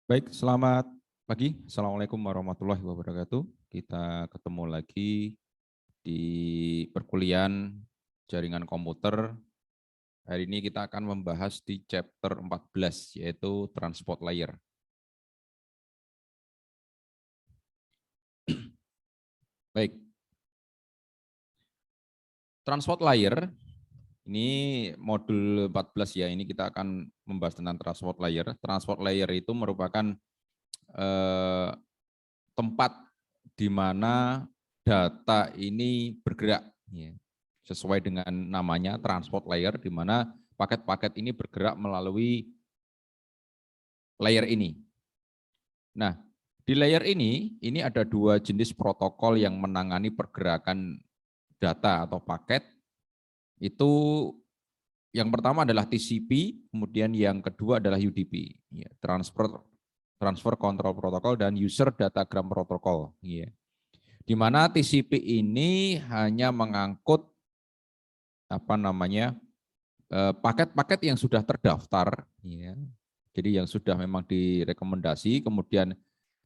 Baik, selamat pagi. Assalamualaikum warahmatullahi wabarakatuh. Kita ketemu lagi di perkuliahan jaringan komputer. Hari ini kita akan membahas di chapter 14, yaitu transport layer. Baik, transport layer, ini modul 14 ya, ini kita akan membahas tentang transport layer. Transport layer itu merupakan tempat di mana data ini bergerak, ya. Sesuai dengan namanya transport layer, di mana paket-paket ini bergerak melalui layer ini. Nah, di layer ini ada dua jenis protokol yang menangani pergerakan data atau paket. Itu yang pertama adalah TCP, kemudian yang kedua adalah UDP, ya, Transfer Control Protocol dan User Datagram Protocol. Ya. Di mana TCP ini hanya mengangkut paket-paket yang sudah terdaftar, ya. Jadi yang sudah memang direkomendasi, kemudian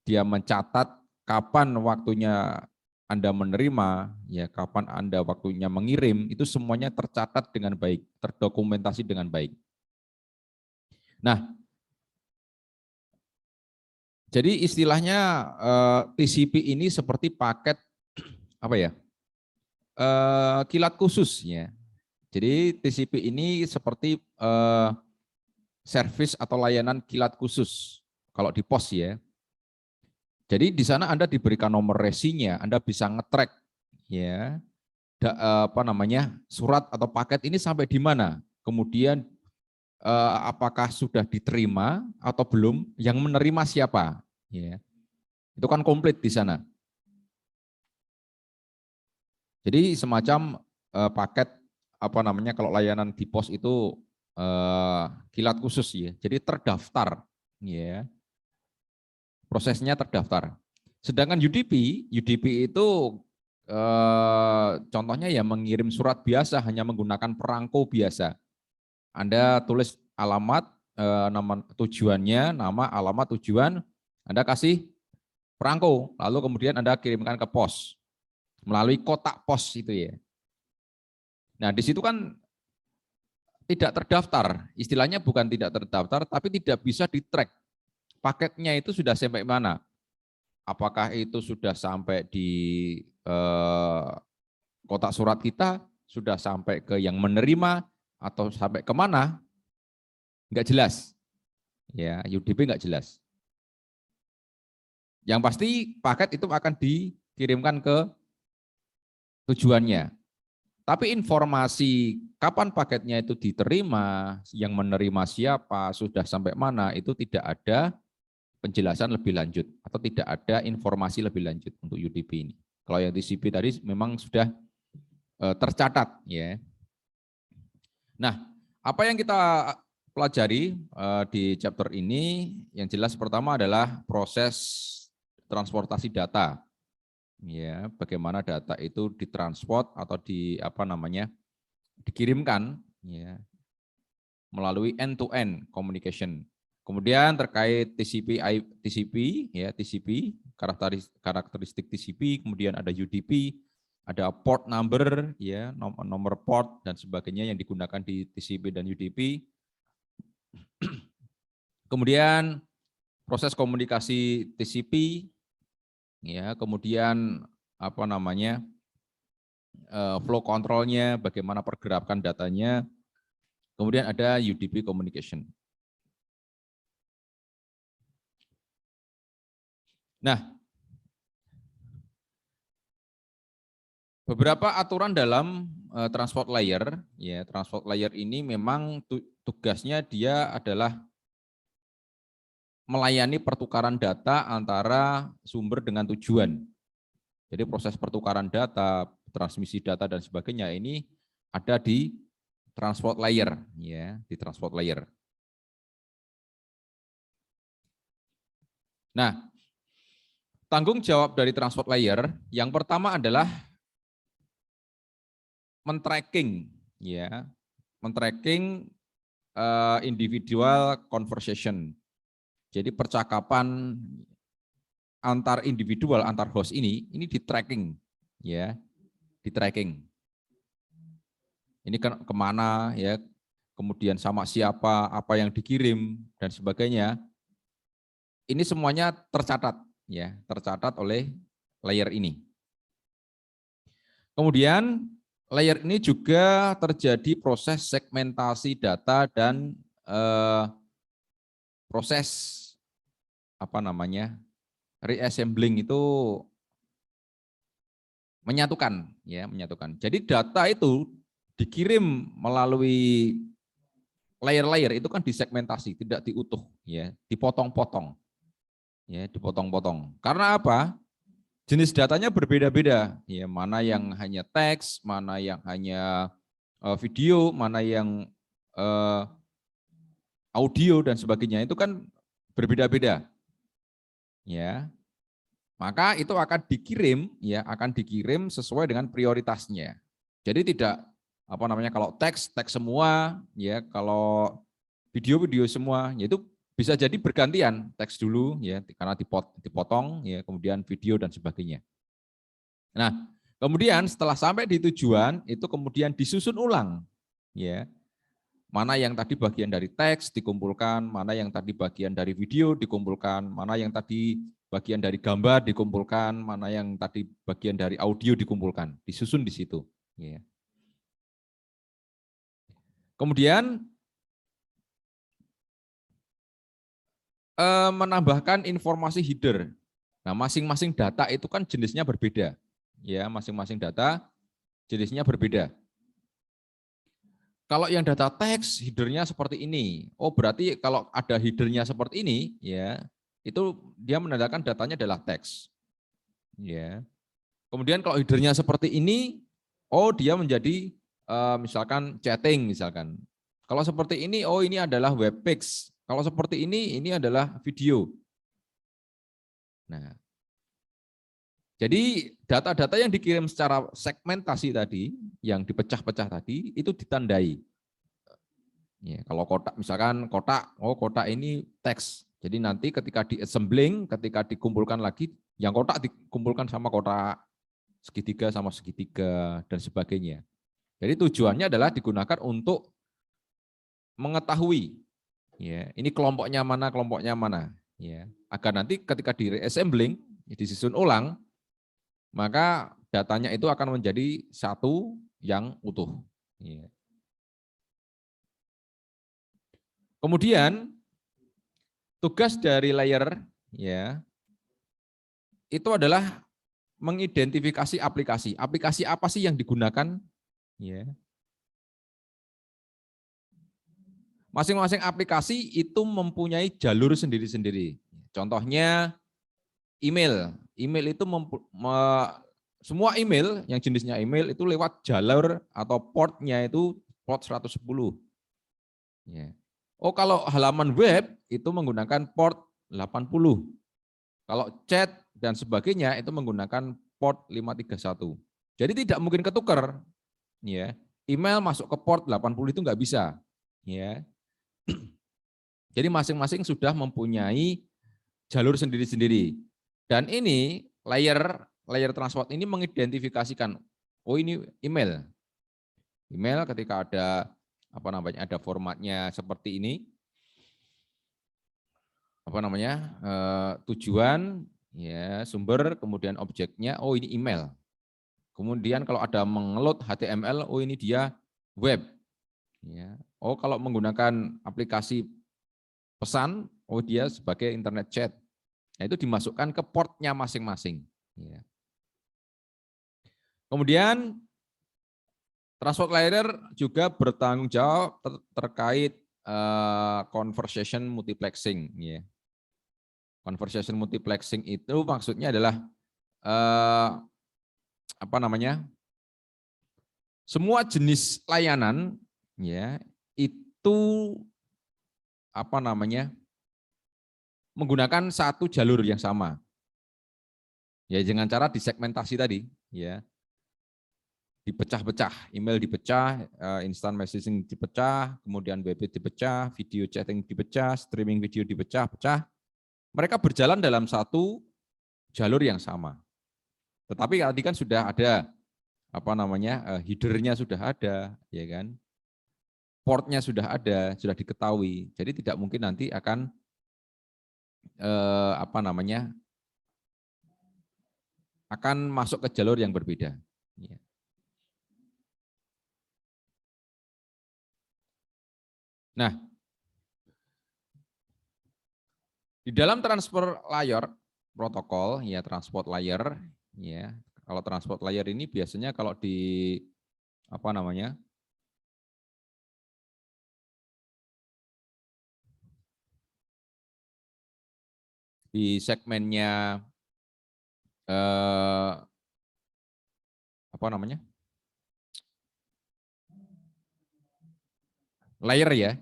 dia mencatat kapan waktunya Anda menerima, ya, kapan Anda waktunya mengirim, itu semuanya tercatat dengan baik, terdokumentasi dengan baik. Nah, jadi istilahnya TCP ini seperti paket kilat khusus, ya. Jadi TCP ini seperti servis atau layanan kilat khusus kalau di pos, ya. Jadi di sana Anda diberikan nomor resinya, Anda bisa nge-track, ya, surat atau paket ini sampai di mana, kemudian apakah sudah diterima atau belum, yang menerima siapa, ya. Itu kan komplit di sana. Jadi semacam paket kalau layanan di pos itu kilat khusus, ya. Jadi terdaftar, ya. Prosesnya terdaftar. Sedangkan UDP itu contohnya ya mengirim surat biasa, hanya menggunakan perangko biasa. Anda tulis alamat, nama tujuannya, nama, alamat, tujuan, Anda kasih perangko, lalu kemudian Anda kirimkan ke pos melalui kotak pos itu, ya. Nah, di situ kan tidak terdaftar, istilahnya bukan tidak terdaftar, tapi tidak bisa di-track. Paketnya itu sudah sampai mana? Apakah itu sudah sampai di kotak surat kita, sudah sampai ke yang menerima, atau sampai kemana? Enggak jelas. Ya, UDP enggak jelas. Yang pasti paket itu akan dikirimkan ke tujuannya. Tapi informasi kapan paketnya itu diterima, yang menerima siapa, sudah sampai mana, itu tidak ada penjelasan lebih lanjut atau tidak ada informasi lebih lanjut untuk UDP ini. Kalau yang TCP tadi memang sudah tercatat, ya. Nah, apa yang kita pelajari di chapter ini, yang jelas pertama adalah proses transportasi data, ya, bagaimana data itu ditransport atau dikirimkan, ya, melalui end-to-end communication. Kemudian terkait TCP, ya, TCP, karakteristik TCP, kemudian ada UDP, ada port number, ya, nomor port dan sebagainya yang digunakan di TCP dan UDP. Kemudian proses komunikasi TCP, ya, kemudian flow controlnya, bagaimana pergerakan datanya, kemudian ada UDP communication. Nah, beberapa aturan dalam transport layer, ya, transport layer ini memang tugasnya dia adalah melayani pertukaran data antara sumber dengan tujuan. Jadi proses pertukaran data, transmisi data dan sebagainya ini ada di transport layer, ya, di transport layer. Nah, tanggung jawab dari transport layer yang pertama adalah men-tracking, ya, men-tracking individual conversation. Jadi percakapan antar individual, antar host ini di tracking, ya, di tracking. Ini kemana, ya, kemudian sama siapa, apa yang dikirim dan sebagainya. Ini semuanya tercatat, ya, tercatat oleh layer ini. Kemudian layer ini juga terjadi proses segmentasi data dan proses apa namanya reassembling, itu menyatukan, ya, menyatukan. Jadi data itu dikirim melalui layer-layer itu kan disegmentasi, tidak diutuh, ya, dipotong-potong, ya, dipotong-potong. Karena apa? Jenis datanya berbeda-beda, ya, mana yang hanya teks, mana yang hanya video, mana yang audio dan sebagainya, itu kan berbeda-beda, ya. Maka itu akan dikirim, ya, akan dikirim sesuai dengan prioritasnya. Jadi tidak apa namanya, kalau teks semua, ya, kalau video semua, yaitu bisa jadi bergantian, teks dulu, ya, karena dipotong, ya, kemudian video dan sebagainya. Nah, kemudian setelah sampai di tujuan itu kemudian disusun ulang, ya. Mana yang tadi bagian dari teks dikumpulkan, mana yang tadi bagian dari video dikumpulkan, mana yang tadi bagian dari gambar dikumpulkan, mana yang tadi bagian dari audio dikumpulkan, disusun di situ. Ya. Kemudian menambahkan informasi header. Nah, masing-masing data itu kan jenisnya berbeda, ya, masing-masing data jenisnya berbeda. Kalau yang data teks, headernya seperti ini. Oh, berarti kalau ada headernya seperti ini, ya, itu dia menandakan datanya adalah teks. Ya. Kemudian kalau headernya seperti ini, oh, dia menjadi misalkan chatting misalkan. Kalau seperti ini, oh, ini adalah webpage. Kalau seperti ini adalah video. Nah, jadi data-data yang dikirim secara segmentasi tadi, yang dipecah-pecah tadi, itu ditandai. Ya, kalau kotak, misalkan kotak, oh, kotak ini teks. Jadi nanti ketika di-assembling, ketika dikumpulkan lagi, yang kotak dikumpulkan sama kotak, segitiga sama segitiga, dan sebagainya. Jadi tujuannya adalah digunakan untuk mengetahui, ya, ini kelompoknya mana, ya, agar nanti ketika di-reassembling, disusun ulang, maka datanya itu akan menjadi satu yang utuh. Ya. Kemudian tugas dari layer, ya, itu adalah mengidentifikasi aplikasi. Aplikasi apa sih yang digunakan? Ya. Masing-masing aplikasi itu mempunyai jalur sendiri-sendiri. Contohnya email. Email itu semua email yang jenisnya email itu lewat jalur atau portnya itu port 110. Ya. Oh, kalau halaman web itu menggunakan port 80. Kalau chat dan sebagainya itu menggunakan port 531. Jadi tidak mungkin ketukar. Ya. Email masuk ke port 80 itu nggak bisa. Ya. Jadi masing-masing sudah mempunyai jalur sendiri-sendiri. Dan ini layer transport ini mengidentifikasikan, oh, ini email. Email ketika ada apa namanya, ada formatnya seperti ini, apa namanya, tujuan, ya, sumber, kemudian objeknya, oh, ini email. Kemudian kalau ada mengeload HTML, oh, ini dia web. Ya. Oh, kalau menggunakan aplikasi pesan, oh, dia sebagai internet chat. Nah, itu dimasukkan ke portnya masing-masing. Ya. Kemudian transport layer juga bertanggung jawab terkait conversation multiplexing. Ya. Conversation multiplexing itu maksudnya adalah apa namanya? Semua jenis layanan, ya, itu apa namanya? Menggunakan satu jalur yang sama. Ya, dengan cara disegmentasi tadi, ya. Dipecah-pecah, email dipecah, instant messaging dipecah, kemudian WB dipecah, video chatting dipecah, streaming video dipecah-pecah, mereka berjalan dalam satu jalur yang sama. Tetapi tadi kan sudah ada headernya sudah ada, ya kan? Portnya sudah ada, sudah diketahui. Jadi tidak mungkin nanti akan akan masuk ke jalur yang berbeda. Ya. Nah, di dalam transfer layer protokol, ya transport layer, ya kalau transport layer ini biasanya kalau di di segmennya layer ya,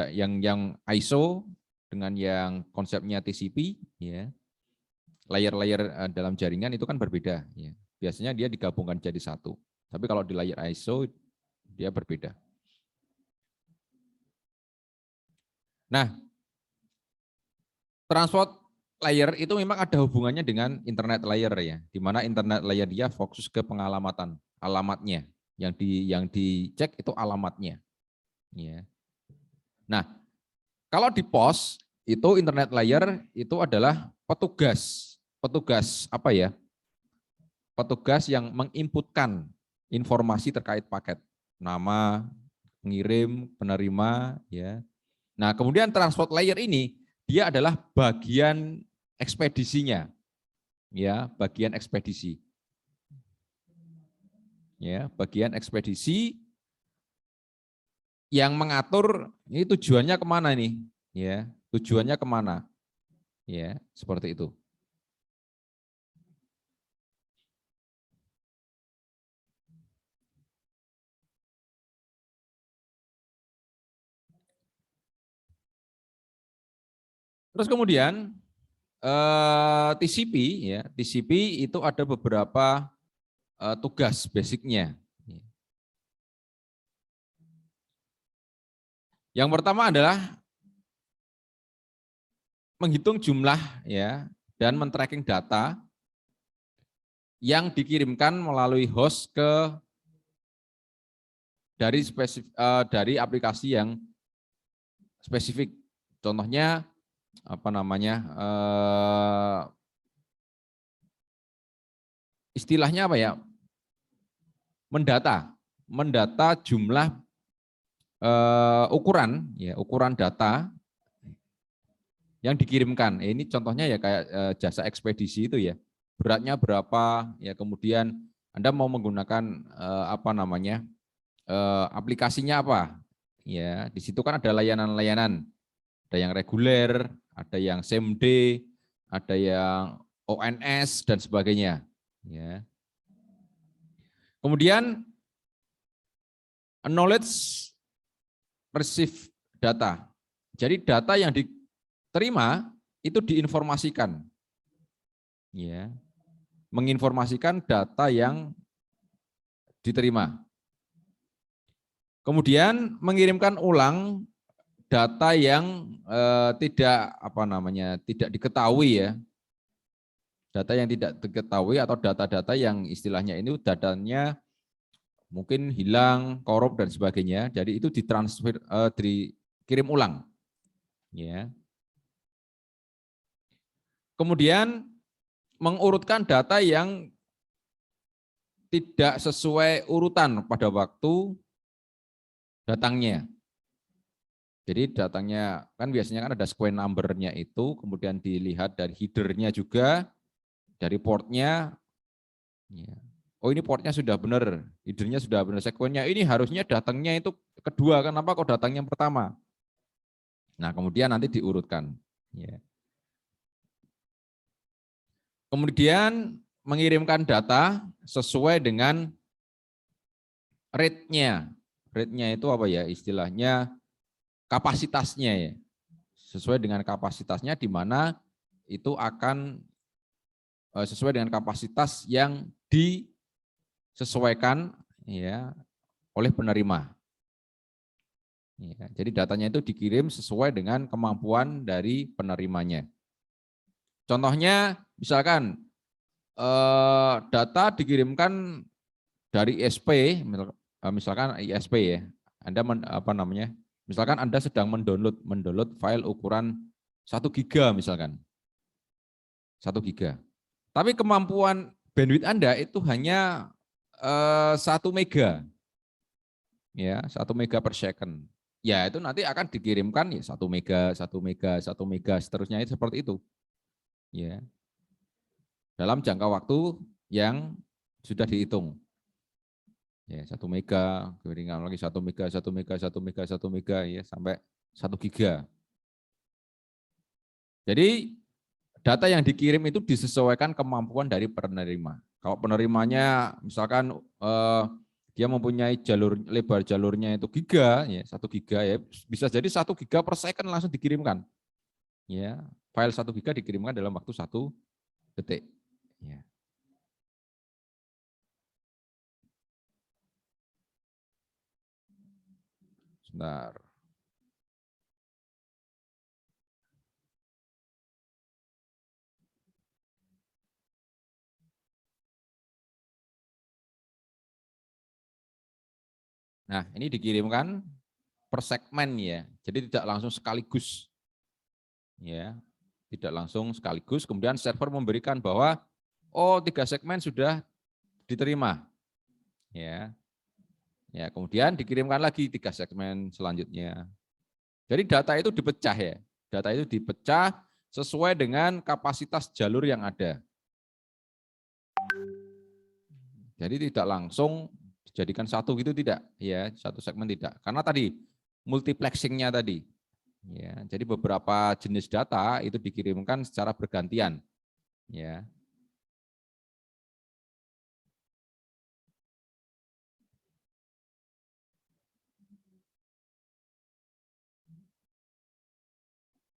yang ISO dengan yang konsepnya TCP, ya layer-layer dalam jaringan itu kan berbeda, ya. Biasanya dia digabungkan jadi satu. Tapi kalau di layer ISO dia berbeda. Nah, transport layer itu memang ada hubungannya dengan internet layer ya, di mana internet layer dia fokus ke pengalamatan, alamatnya, yang dicek itu alamatnya. Ya. Nah, kalau di POS itu internet layer itu adalah petugas petugas yang menginputkan informasi terkait paket, nama, pengirim, penerima, ya. Nah, kemudian transport layer ini dia adalah bagian ekspedisinya, ya, bagian ekspedisi, ya, bagian ekspedisi yang mengatur ini tujuannya kemana nih, ya, tujuannya kemana, ya, seperti itu. Terus kemudian TCP, ya, TCP itu ada beberapa tugas basicnya. Yang pertama adalah menghitung jumlah, ya, dan men-tracking data yang dikirimkan melalui host dari aplikasi yang spesifik. Contohnya istilahnya apa ya? Mendata jumlah ukuran data yang dikirimkan. Ini contohnya ya kayak jasa ekspedisi itu ya. Beratnya berapa, ya kemudian Anda mau menggunakan aplikasinya apa? Ya, di situ kan ada layanan-layanan. Ada yang reguler, ada yang same day, ada yang ONS dan sebagainya. Ya. Kemudian knowledge receive data. Jadi data yang diterima itu diinformasikan. Ya. Menginformasikan data yang diterima. Kemudian mengirimkan ulang data yang tidak diketahui ya. Data yang tidak diketahui atau data-data yang istilahnya ini datanya mungkin hilang, korup dan sebagainya. Jadi itu ditransfer, dikirim ulang. Ya. Kemudian mengurutkan data yang tidak sesuai urutan pada waktu datangnya. Jadi datangnya kan biasanya kan ada sequence number-nya itu, kemudian dilihat dari header-nya juga, dari portnya. Ya. Oh ini portnya sudah benar, header-nya sudah benar, sequence-nya ini harusnya datangnya itu kedua, kenapa kok datangnya yang pertama? Nah kemudian nanti diurutkan. Ya. Kemudian mengirimkan data sesuai dengan rate-nya. Rate-nya itu apa ya istilahnya kapasitasnya ya. Sesuai dengan kapasitasnya di mana itu akan sesuai dengan kapasitas yang disesuaikan ya oleh penerima. Ya, jadi datanya itu dikirim sesuai dengan kemampuan dari penerimanya. Contohnya, misalkan data dikirimkan dari ISP, misalkan ISP ya, Anda apa namanya? Misalkan Anda sedang mendownload file ukuran 1 giga misalkan, 1 giga. Tapi kemampuan bandwidth Anda itu hanya 1 mega, ya 1 mega per second. Ya itu nanti akan dikirimkan ya 1 mega, 1 mega, 1 mega, seterusnya itu seperti itu. Ya, dalam jangka waktu yang sudah dihitung. Ya, 1 mega, kirimkan lagi 1 mega, 1 mega, 1 mega, 1 mega, ya sampai 1 giga. Jadi data yang dikirim itu disesuaikan kemampuan dari penerima. Kalau penerimanya misalkan dia mempunyai lebar jalurnya itu giga, ya 1 giga ya bisa jadi 1 giga per second langsung dikirimkan. Ya, file 1 giga dikirimkan dalam waktu 1 detik. Ya. Sebentar. Nah, ini dikirimkan per segmen ya. Jadi tidak langsung sekaligus. Ya. Tidak langsung sekaligus, kemudian server memberikan bahwa oh 3 segmen sudah diterima. Ya. Ya, kemudian dikirimkan lagi 3 segmen selanjutnya. Jadi data itu dipecah ya. Data itu dipecah sesuai dengan kapasitas jalur yang ada. Jadi tidak langsung dijadikan satu gitu tidak, ya satu segmen tidak. Karena tadi multiplexingnya tadi, ya. Jadi beberapa jenis data itu dikirimkan secara bergantian, ya.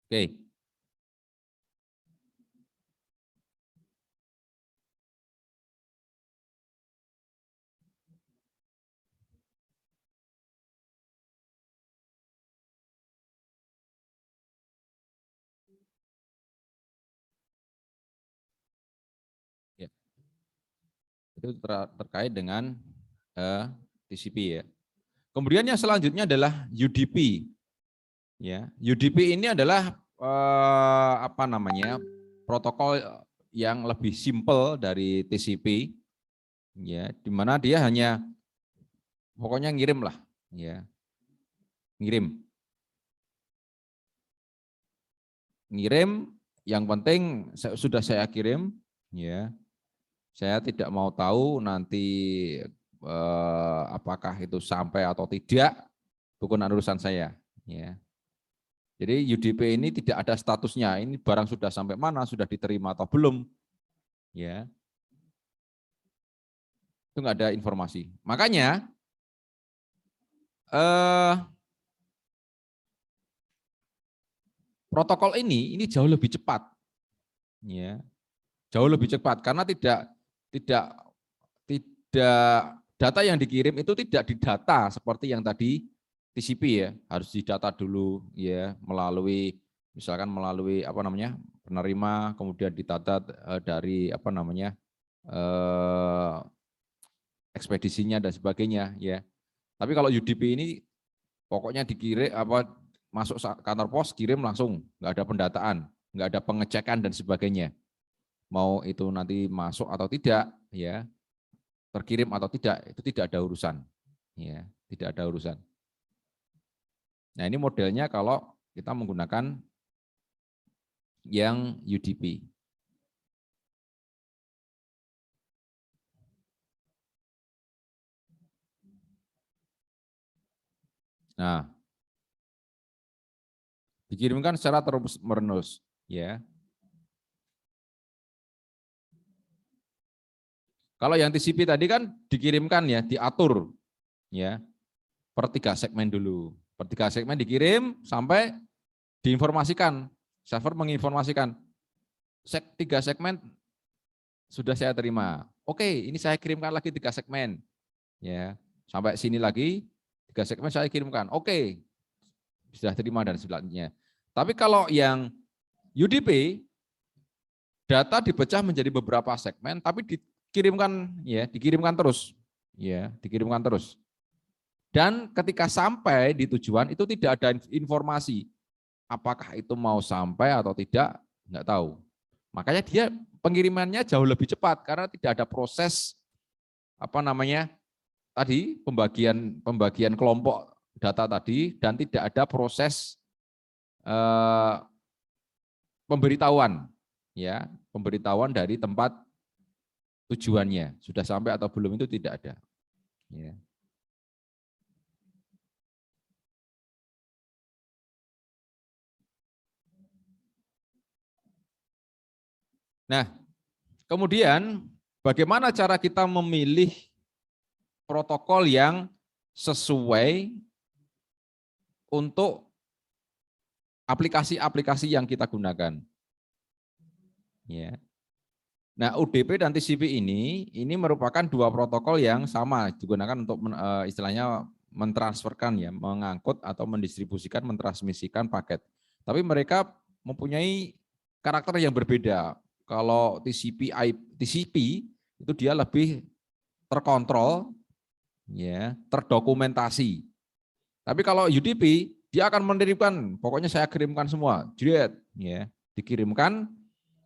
Oke. Ya. Itu terkait dengan TCP ya. Kemudian yang selanjutnya adalah UDP. Ya, UDP ini adalah apa namanya? Protokol yang lebih simpel dari TCP, ya, di mana dia hanya pokoknya ngirim lah, ya, ngirim, ngirim. Yang penting sudah saya kirim, ya, saya tidak mau tahu nanti apakah itu sampai atau tidak, bukan urusan saya, ya. Jadi UDP ini tidak ada statusnya, ini barang sudah sampai mana, sudah diterima atau belum, ya, itu nggak ada informasi. Makanya protokol ini jauh lebih cepat, ya, jauh lebih cepat karena tidak tidak data yang dikirim itu tidak didata seperti yang tadi TCP ya, harus didata dulu ya melalui misalkan melalui apa namanya penerima, kemudian ditata dari apa namanya ekspedisinya dan sebagainya ya. Tapi kalau UDP ini pokoknya dikirim apa masuk kantor pos kirim langsung, nggak ada pendataan, nggak ada pengecekan dan sebagainya. Mau itu nanti masuk atau tidak ya, terkirim atau tidak itu tidak ada urusan. Ya, tidak ada urusan. Nah, ini modelnya kalau kita menggunakan yang UDP. Nah, dikirimkan secara terus-menerus ya. Kalau yang TCP tadi kan dikirimkan ya, diatur ya, per 3 segmen dulu. Per 3 segmen dikirim sampai diinformasikan, server menginformasikan 3 segmen sudah saya terima. Oke, ini saya kirimkan lagi 3 segmen. Ya, sampai sini lagi 3 segmen saya kirimkan. Oke. sudah terima dan sebagainya. Tapi kalau yang UDP, data dipecah menjadi beberapa segmen, tapi dikirimkan terus, dikirimkan terus. Dan ketika sampai di tujuan itu tidak ada informasi apakah itu mau sampai atau tidak, nggak tahu. Makanya dia pengirimannya jauh lebih cepat karena tidak ada proses tadi pembagian kelompok data tadi dan tidak ada proses pemberitahuan dari tempat tujuannya sudah sampai atau belum itu tidak ada. Ya. Nah, kemudian bagaimana cara kita memilih protokol yang sesuai untuk aplikasi-aplikasi yang kita gunakan? Ya. Nah, UDP dan TCP ini merupakan dua protokol yang sama digunakan untuk istilahnya mentransferkan ya, mengangkut atau mendistribusikan, mentransmisikan paket. Tapi mereka mempunyai karakter yang berbeda. Kalau TCP itu dia lebih terkontrol, ya, terdokumentasi. Tapi kalau UDP dia akan mengirimkan, pokoknya saya kirimkan semua, ya, dikirimkan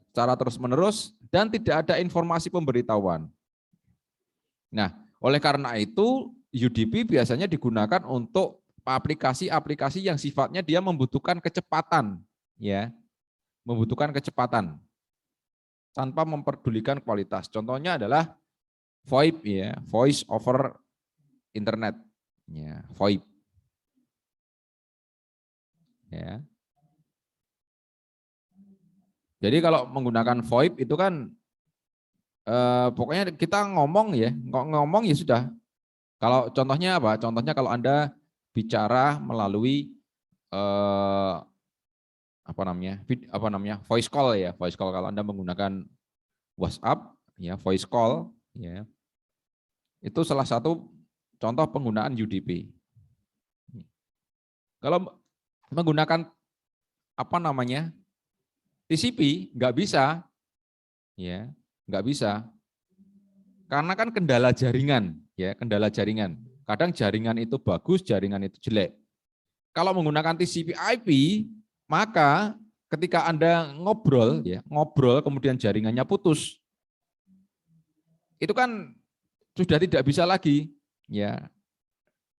secara terus-menerus dan tidak ada informasi pemberitahuan. Nah, oleh karena itu UDP biasanya digunakan untuk aplikasi-aplikasi yang sifatnya dia membutuhkan kecepatan, ya, membutuhkan kecepatan tanpa memperdulikan kualitas. Contohnya adalah VoIP, ya, Voice over Internet, ya, VoIP, ya. Jadi kalau menggunakan VoIP itu kan pokoknya kita ngomong ya sudah. Kalau contohnya apa? Contohnya kalau Anda bicara melalui voice call ya, voice call. Kalau Anda menggunakan WhatsApp ya, voice call ya, itu salah satu contoh penggunaan UDP. Kalau menggunakan TCP nggak bisa, ya, nggak bisa, karena kan kendala jaringan, ya, kendala jaringan. Kadang jaringan itu bagus, jaringan itu jelek. Kalau menggunakan TCP/IP, maka ketika Anda ngobrol kemudian jaringannya putus, itu kan sudah tidak bisa lagi, ya.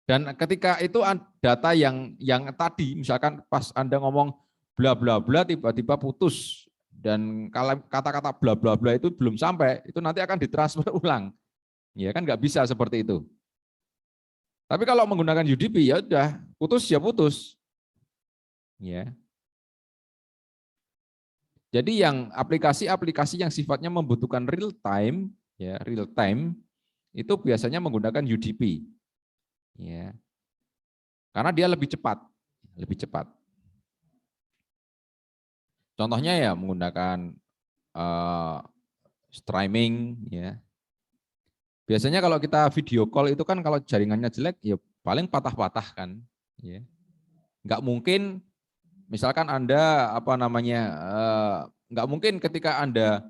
Dan ketika itu data yang tadi, misalkan pas Anda ngomong bla bla bla tiba-tiba putus dan kata-kata bla bla bla itu belum sampai, itu nanti akan ditransfer ulang. Ya kan nggak bisa seperti itu. Tapi kalau menggunakan UDP ya udah, putus ya putus. Ya. Jadi yang aplikasi-aplikasi yang sifatnya membutuhkan real time, ya, real time itu biasanya menggunakan UDP. Ya. Karena dia lebih cepat, lebih cepat. Contohnya ya menggunakan streaming, ya. Biasanya kalau kita video call itu kan kalau jaringannya jelek ya paling patah-patah kan, ya. Nggak mungkin misalkan Anda nggak mungkin ketika Anda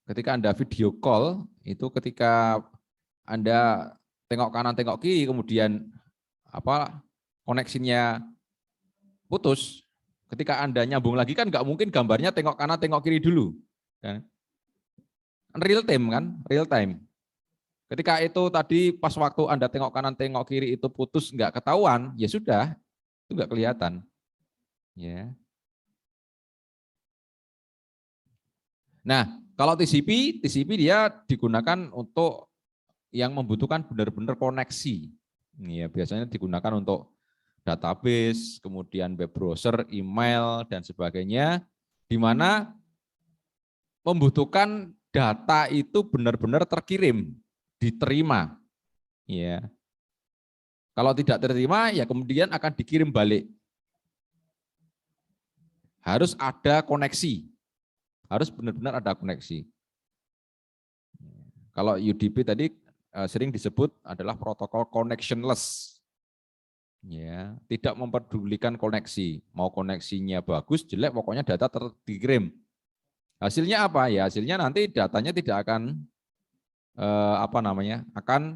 ketika Anda video call itu ketika Anda tengok kanan tengok kiri kemudian koneksinya putus. Ketika Anda nyambung lagi kan nggak mungkin gambarnya tengok kanan tengok kiri dulu. Kan? Real time kan, real time. Ketika itu tadi pas waktu Anda tengok kanan tengok kiri itu putus nggak ketahuan, ya sudah, itu nggak kelihatan. Ya. Nah, kalau TCP dia digunakan untuk yang membutuhkan benar-benar koneksi. Ya, biasanya digunakan untuk database, kemudian web browser, email dan sebagainya, di mana membutuhkan data itu benar-benar terkirim, diterima. Ya. Kalau tidak terima, ya kemudian akan dikirim balik. Harus ada koneksi, harus benar-benar ada koneksi. Kalau UDP tadi sering disebut adalah protokol connectionless. Ya, tidak memperdulikan koneksi, mau koneksinya bagus, jelek, pokoknya data dikirim. Hasilnya apa? Ya hasilnya nanti datanya tidak akan akan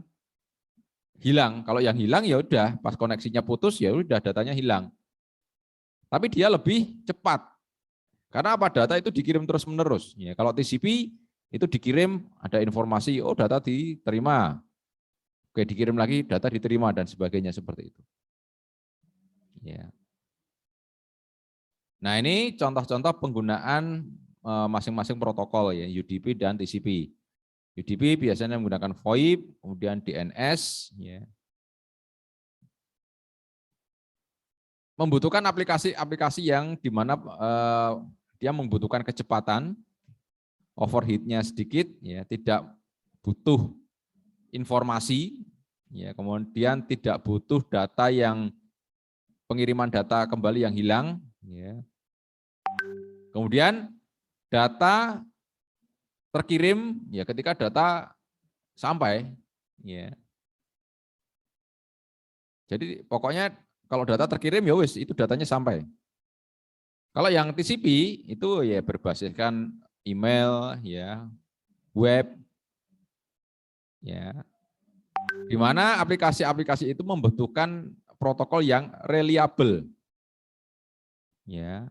hilang. Kalau yang hilang ya udah, pas koneksinya putus ya udah datanya hilang. Tapi dia lebih cepat. Karena apa? Data itu dikirim terus-menerus. Ya, kalau TCP itu dikirim ada informasi, oh data diterima. Oke, dikirim lagi data diterima dan sebagainya seperti itu. Ya. Nah, ini contoh-contoh penggunaan masing-masing protokol ya, UDP dan TCP. UDP biasanya menggunakan VoIP, kemudian DNS, ya. Membutuhkan aplikasi-aplikasi yang di mana dia membutuhkan kecepatan, overheatnya sedikit, ya, tidak butuh informasi, ya, kemudian tidak butuh data yang pengiriman data kembali yang hilang, ya. Kemudian data terkirim ya ketika data sampai, ya. Jadi pokoknya kalau data terkirim ya wis itu datanya sampai. Kalau yang TCP itu ya berbasiskan email, ya, web, ya, di mana aplikasi-aplikasi itu membutuhkan protokol yang reliable, ya,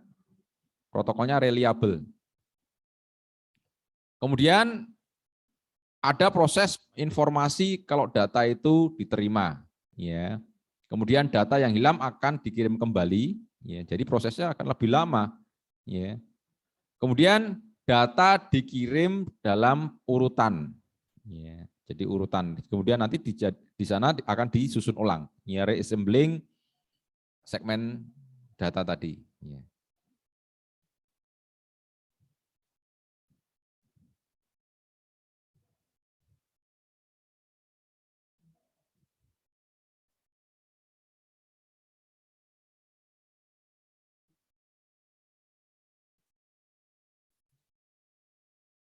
protokolnya reliable. Kemudian ada proses informasi kalau data itu diterima, ya. Kemudian data yang hilang akan dikirim kembali, ya. Jadi prosesnya akan lebih lama, ya. Kemudian data dikirim dalam urutan, ya. Jadi urutan. Kemudian nanti di sana akan disusun ulang, ya, reassembling segmen data tadi. Ya.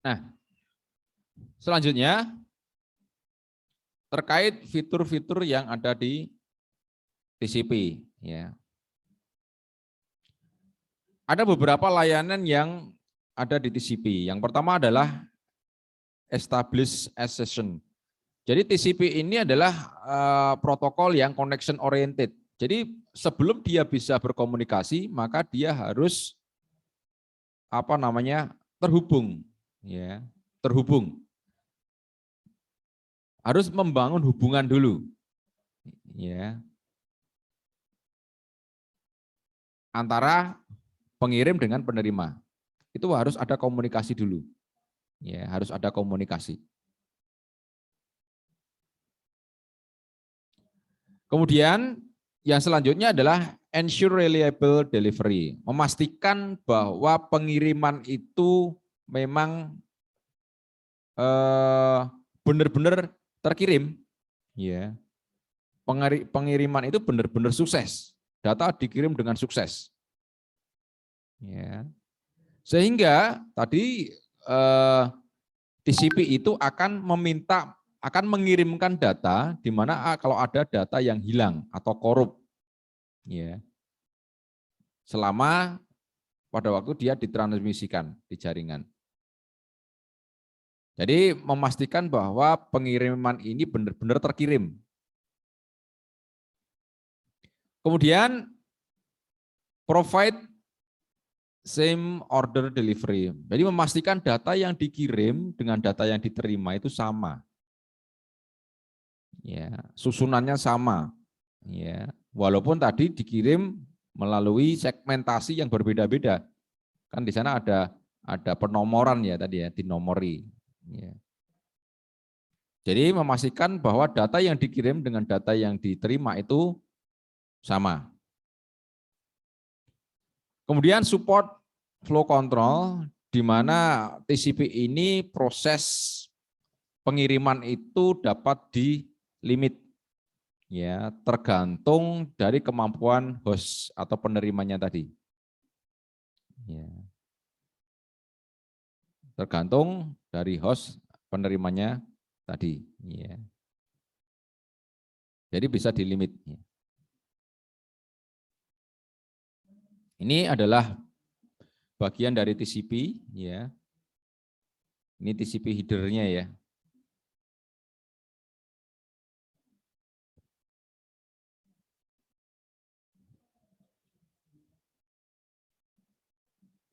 Nah, selanjutnya terkait fitur-fitur yang ada di TCP, ya. Ada beberapa layanan yang ada di TCP. Yang pertama adalah established session. Jadi TCP ini adalah protokol yang connection oriented. Jadi sebelum dia bisa berkomunikasi, maka dia harus terhubung, ya, terhubung. Harus membangun hubungan dulu, ya, antara pengirim dengan penerima. Itu harus ada komunikasi dulu, ya, harus ada komunikasi. Kemudian yang selanjutnya adalah ensure reliable delivery, memastikan bahwa pengiriman itu memang benar-benar terkirim, ya. Pengiriman itu benar-benar sukses, data dikirim dengan sukses, ya. Sehingga tadi TCP itu akan mengirimkan data di mana kalau ada data yang hilang atau korup, ya, selama pada waktu dia ditransmisikan di jaringan. Jadi memastikan bahwa pengiriman ini benar-benar terkirim. Kemudian provide same order delivery. Jadi memastikan data yang dikirim dengan data yang diterima itu sama. Ya, susunannya sama. Ya, walaupun tadi dikirim melalui segmentasi yang berbeda-beda. Kan di sana ada penomoran ya tadi ya, dinomori. Ya. Jadi memastikan bahwa data yang dikirim dengan data yang diterima itu sama. Kemudian support flow control, di mana TCP ini proses pengiriman itu dapat dilimit, ya, tergantung dari kemampuan host atau penerimanya tadi. Ya. Tergantung dari host penerimanya tadi. Ya. Jadi bisa dilimit. Ini adalah bagian dari TCP, ya. Ini TCP header-nya ya.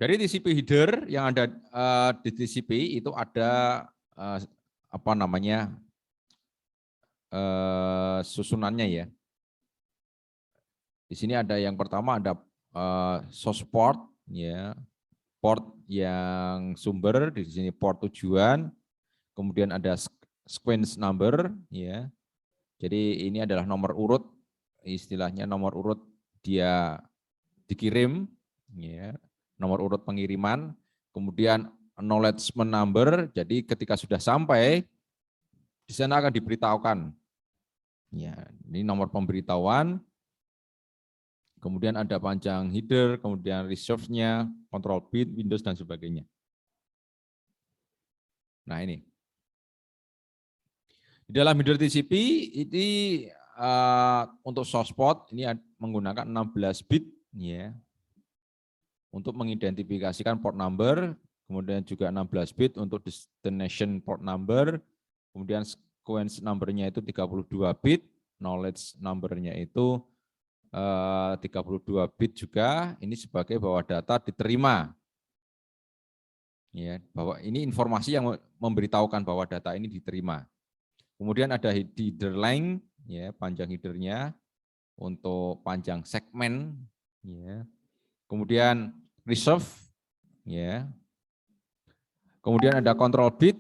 Dari TCP header yang ada di TCP itu ada apa namanya susunannya ya. Di sini ada yang pertama ada source port ya, port yang sumber di sini port tujuan, kemudian ada sequence number ya. Jadi ini adalah nomor urut, istilahnya nomor urut dia dikirim ya, nomor urut pengiriman, kemudian acknowledgement number, jadi ketika sudah sampai di sana akan diberitahukan. Ya, ini nomor pemberitahuan. Kemudian ada panjang header, kemudian reserve-nya, control bit, Windows dan sebagainya. Nah, ini. Di dalam header TCP ini untuk source port ini menggunakan 16 bit ya. Untuk mengidentifikasikan port number, kemudian juga 16 bit untuk destination port number, kemudian sequence number-nya itu 32 bit, knowledge number-nya itu 32 bit juga, ini sebagai bahwa data diterima. Ya, bahwa ini informasi yang memberitahukan bahwa data ini diterima. Kemudian ada header length, ya, panjang headernya untuk panjang segmen, ya. Kemudian reserve, ya. Kemudian ada control bit,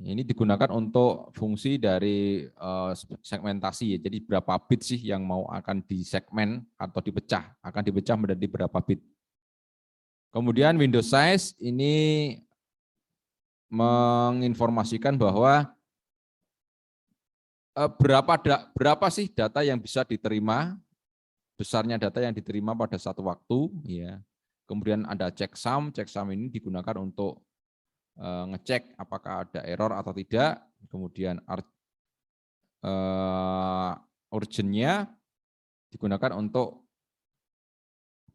ini digunakan untuk fungsi dari segmentasi, ya. Jadi berapa bit sih yang mau akan disegmen atau dipecah, akan dipecah menjadi berapa bit. Kemudian window size ini menginformasikan bahwa berapa sih data yang bisa diterima, besarnya data yang diterima pada satu waktu, ya. Kemudian ada checksum ini digunakan untuk ngecek apakah ada error atau tidak. Kemudian urgent-nya digunakan untuk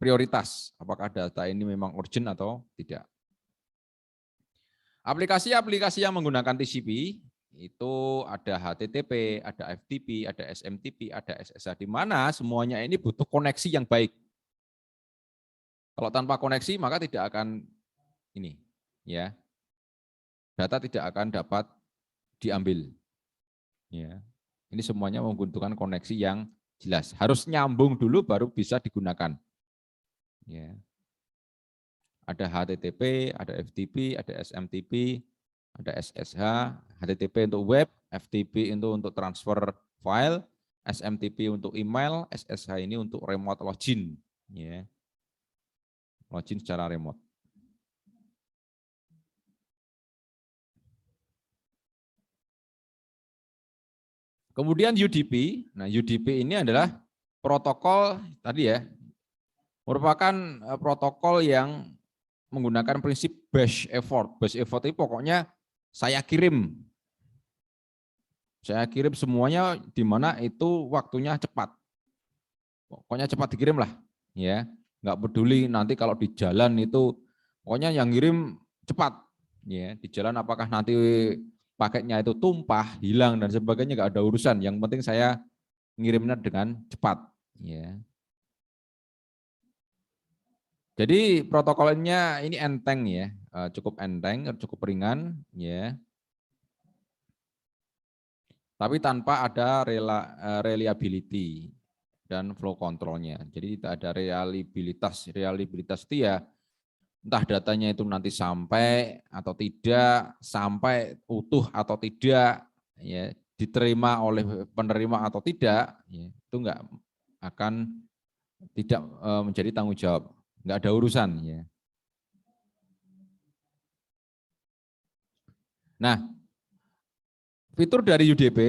prioritas, apakah data ini memang urgent atau tidak. Aplikasi-aplikasi yang menggunakan TCP itu ada HTTP, ada FTP, ada SMTP, ada SSH, di mana semuanya ini butuh koneksi yang baik. Kalau tanpa koneksi maka tidak akan ini, ya, data tidak akan dapat diambil. Ya, ini semuanya membutuhkan koneksi yang jelas. Harus nyambung dulu baru bisa digunakan. Ya. Ada HTTP, ada FTP, ada SMTP, ada SSH, HTTP untuk web, FTP itu untuk transfer file, SMTP untuk email, SSH ini untuk remote login, ya. Login secara remote. Kemudian UDP, nah UDP ini adalah protokol tadi ya, merupakan protokol yang menggunakan prinsip batch effort. Batch effort itu pokoknya saya kirim semuanya di mana itu waktunya cepat. Pokoknya cepat dikirim lah, ya. Nggak peduli nanti kalau di jalan itu, pokoknya yang ngirim cepat, ya. Di jalan apakah nanti paketnya itu tumpah, hilang dan sebagainya nggak ada urusan. Yang penting saya ngirimnya dengan cepat, ya. Jadi protokolnya ini enteng ya, cukup enteng, cukup ringan, ya. Tapi tanpa ada reliability dan flow controlnya. Jadi tidak ada reliabilitas. Reliabilitas itu ya entah datanya itu nanti sampai atau tidak, sampai utuh atau tidak, ya, diterima oleh penerima atau tidak, ya, itu enggak akan tidak menjadi tanggung jawab, enggak ada urusan, ya. Nah, fitur dari UDP,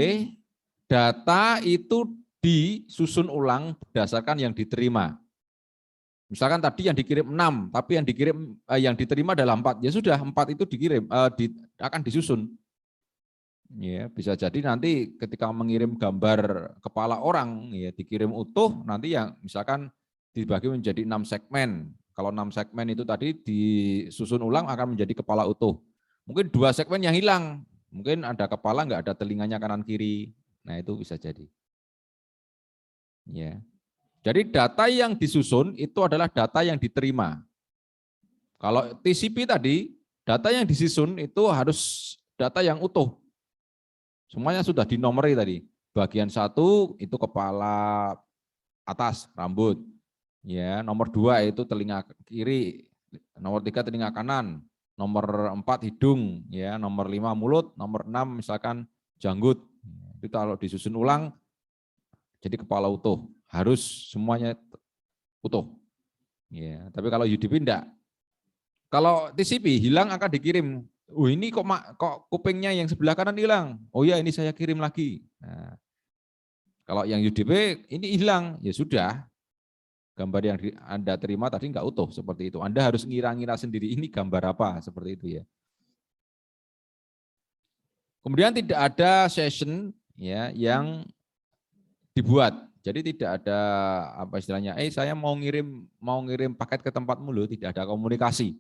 data itu disusun ulang berdasarkan yang diterima. Misalkan tadi yang dikirim 6, tapi yang diterima adalah 4. Ya sudah, 4 itu dikirim akan disusun. Ya, bisa jadi nanti ketika mengirim gambar kepala orang ya dikirim utuh, nanti yang misalkan dibagi menjadi 6 segmen. Kalau 6 segmen itu tadi disusun ulang akan menjadi kepala utuh. Mungkin 2 segmen yang hilang, mungkin ada kepala nggak ada telinganya kanan kiri. Nah itu bisa jadi. Ya. Jadi data yang disusun itu adalah data yang diterima. Kalau TCP tadi, data yang disusun itu harus data yang utuh. Semuanya sudah dinomori tadi. Bagian 1 itu kepala atas, rambut. Ya, nomor 2 itu telinga kiri, nomor 3 telinga kanan, nomor 4 hidung, ya, nomor 5 mulut, nomor 6 misalkan janggut. Itu kalau disusun ulang jadi kepala utuh, harus semuanya utuh. Ya, tapi kalau UDP enggak. Kalau TCP hilang akan dikirim. Oh ini kok kupingnya yang sebelah kanan hilang. Oh ya ini saya kirim lagi. Nah, kalau yang UDP ini hilang, ya sudah. Gambar yang Anda terima tadi enggak utuh seperti itu. Anda harus ngira-ngira sendiri ini gambar apa seperti itu ya. Kemudian tidak ada session ya yang dibuat. Jadi tidak ada apa istilahnya, saya mau ngirim paket ke tempatmu loh, tidak ada komunikasi.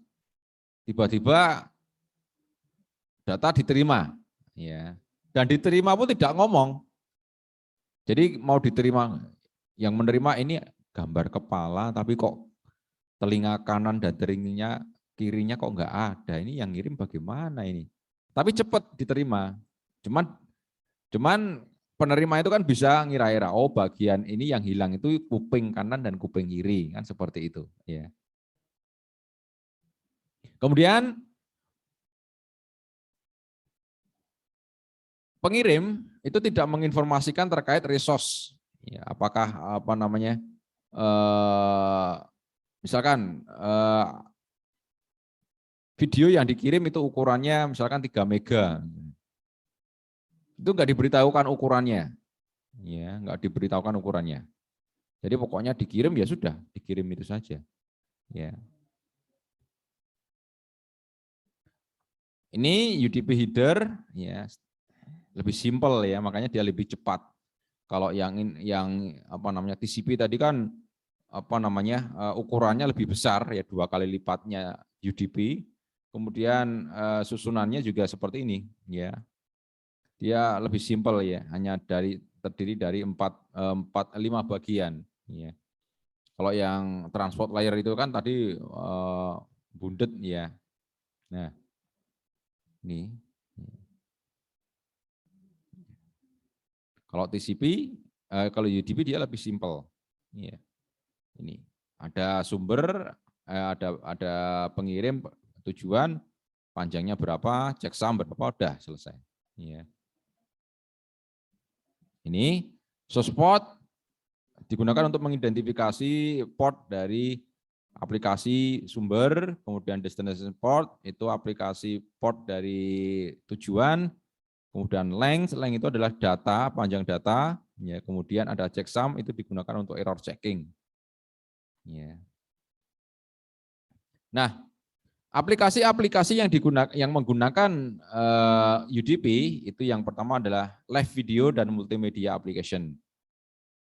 Tiba-tiba data diterima, ya, dan diterima pun tidak ngomong. Jadi mau diterima, yang menerima ini gambar kepala, tapi kok telinga kanan dan telinga kirinya kok nggak ada. Ini yang ngirim bagaimana ini? Tapi cepat diterima. Cuman penerima itu kan bisa ngira-ngira, oh bagian ini yang hilang itu kuping kanan dan kuping kiri, kan seperti itu. Ya. Kemudian pengirim itu tidak menginformasikan terkait resource, ya, apakah apa namanya, misalkan video yang dikirim itu ukurannya misalkan 3 mega, itu nggak diberitahukan ukurannya, ya, nggak diberitahukan ukurannya. Jadi pokoknya dikirim ya sudah, dikirim itu saja, ya. Ini UDP header, ya, lebih simpel ya, makanya dia lebih cepat. Kalau yang apa namanya TCP tadi kan apa namanya ukurannya lebih besar ya, 2 kali lipatnya UDP. Kemudian susunannya juga seperti ini ya. Dia lebih simpel ya, hanya terdiri dari 5 bagian ya. Kalau yang transport layer itu kan tadi bundet ya. Nah, ini. Kalau TCP, kalau UDP dia lebih simpel. Ya. Ini ada sumber, ada pengirim, tujuan, panjangnya berapa, checksum berapa, udah selesai. Ya. Ini source port digunakan untuk mengidentifikasi port dari aplikasi sumber, kemudian destination port itu aplikasi port dari tujuan, kemudian length itu adalah data, panjang data, ya, kemudian ada checksum itu digunakan untuk error checking. Ya. Nah, aplikasi-aplikasi yang menggunakan UDP itu yang pertama adalah live video dan multimedia application.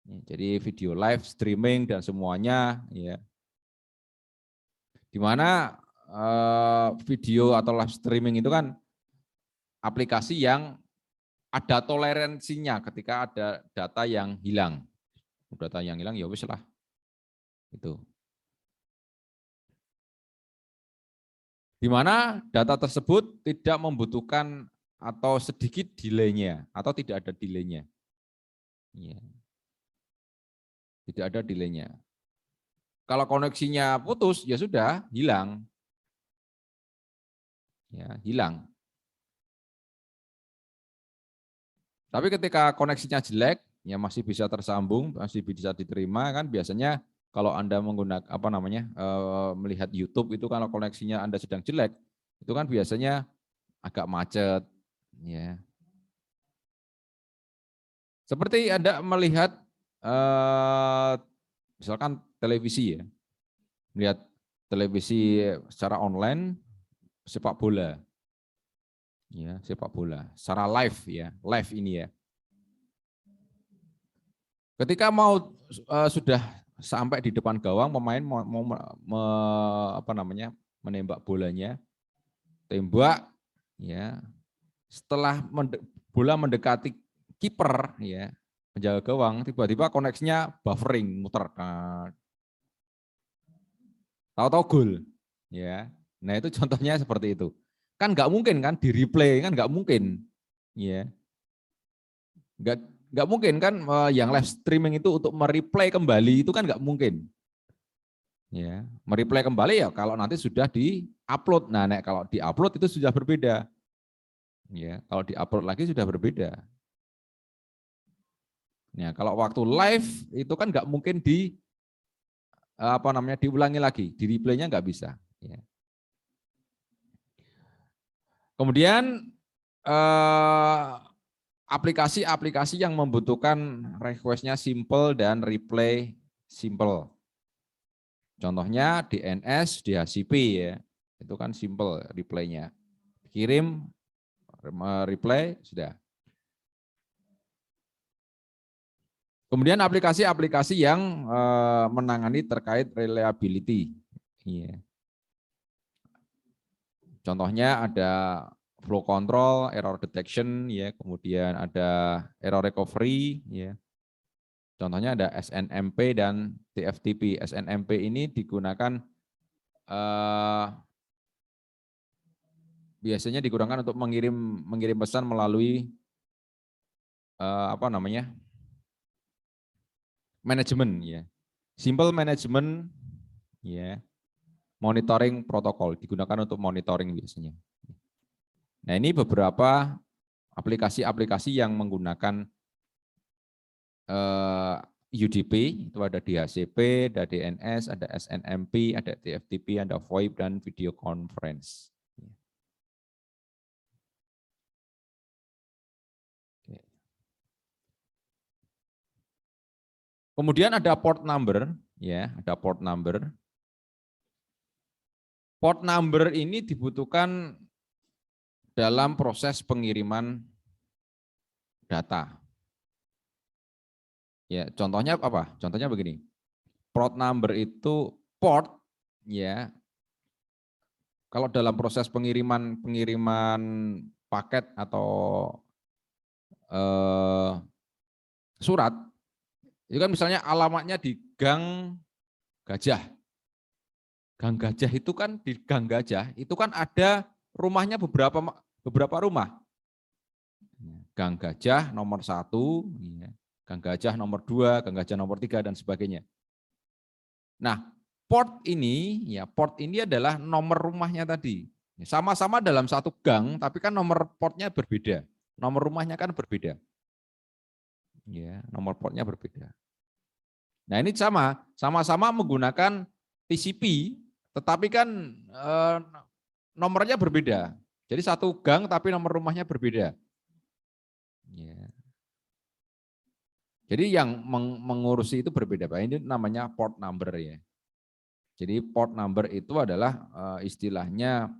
Jadi video live streaming dan semuanya, ya. Di mana video atau live streaming itu kan aplikasi yang ada toleransinya ketika ada data yang hilang. Data yang hilang ya wis lah. Itu. Di mana data tersebut tidak membutuhkan atau sedikit delay-nya atau tidak ada delay-nya. Ya. Tidak ada delay-nya. Kalau koneksinya putus ya sudah hilang. Ya, hilang. Tapi ketika koneksinya jelek, ya masih bisa tersambung, masih bisa diterima kan biasanya kalau Anda menggunakan apa namanya melihat YouTube itu kalau koneksinya Anda sedang jelek, itu kan biasanya agak macet, ya. Seperti Anda melihat misalkan televisi ya, melihat televisi secara online sepak bola, ya sepak bola, secara live ya, live ini ya. Ketika mau sudah sampai di depan gawang, pemain menembak bolanya, tembak, ya. Setelah bola mendekati kiper, ya, penjaga gawang, tiba-tiba koneksinya buffering, muter, tahu-tahu gol, ya. Nah itu contohnya seperti itu. Kan nggak mungkin kan di replay, kan nggak mungkin, ya. Nggak mungkin kan yang live streaming itu untuk mereplay kembali itu kan nggak mungkin. Ya, mereplay kembali ya kalau nanti sudah di-upload. Nah, kalau di-upload itu sudah berbeda. Ya, kalau di-upload lagi sudah berbeda. Ya, kalau waktu live itu kan nggak mungkin diulangi lagi, di replaynya nggak bisa. Ya. Kemudian aplikasi-aplikasi yang membutuhkan request-nya simple dan replay simple. Contohnya DNS, DHCP ya, itu kan simple reply-nya. Kirim, reply, sudah. Kemudian aplikasi-aplikasi yang menangani terkait reliability. Iya. Contohnya ada flow control, error detection, ya, kemudian ada error recovery, ya. Contohnya ada SNMP dan TFTP. SNMP ini digunakan biasanya digunakan untuk mengirim pesan melalui manajemen, ya. Simple management, ya. Monitoring protokol digunakan untuk monitoring biasanya. Nah, ini beberapa aplikasi-aplikasi yang menggunakan UDP, itu ada DHCP, ada DNS, ada SNMP, ada TFTP, ada VoIP, dan video conference. Kemudian ada port number, ya, ada port number. Port number ini dibutuhkan dalam proses pengiriman data. Ya, contohnya apa? Contohnya begini. Port number itu port, ya. Kalau dalam proses pengiriman paket atau surat, itu kan misalnya alamatnya di Gang Gajah. Gang Gajah itu kan di Gang Gajah itu kan ada rumahnya beberapa rumah. Gang Gajah nomor 1, Gang Gajah nomor 2, Gang Gajah nomor 3 dan sebagainya. Nah, port ini adalah nomor rumahnya tadi. Sama-sama dalam satu gang, tapi kan nomor portnya berbeda. Nomor rumahnya kan berbeda. Ya, nomor portnya berbeda. Nah, ini sama-sama menggunakan TCP, tetapi kan nomornya berbeda. Jadi satu gang tapi nomor rumahnya berbeda. Ya. Jadi yang mengurusi itu berbeda, Pak. Ini namanya port number ya. Jadi port number itu adalah istilahnya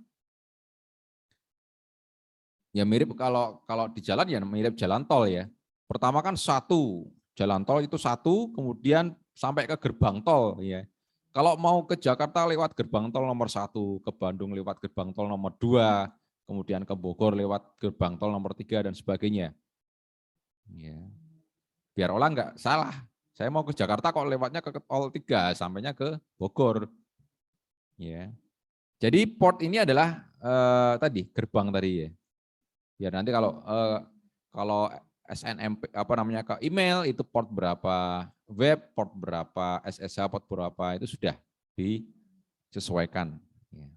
ya mirip kalau di jalan ya mirip jalan tol ya. Pertama kan satu, jalan tol itu satu, kemudian sampai ke gerbang tol ya. Kalau mau ke Jakarta lewat gerbang tol nomor 1, ke Bandung lewat gerbang tol nomor 2, kemudian ke Bogor lewat gerbang tol nomor 3 dan sebagainya. Ya. Biar orang nggak salah. Saya mau ke Jakarta kok lewatnya ke tol 3, sampainya ke Bogor. Ya. Jadi port ini adalah tadi gerbang tadi ya. Biar nanti kalau SNMP ke email itu port berapa, web port berapa, SSH port berapa itu sudah disesuaikan. Ya.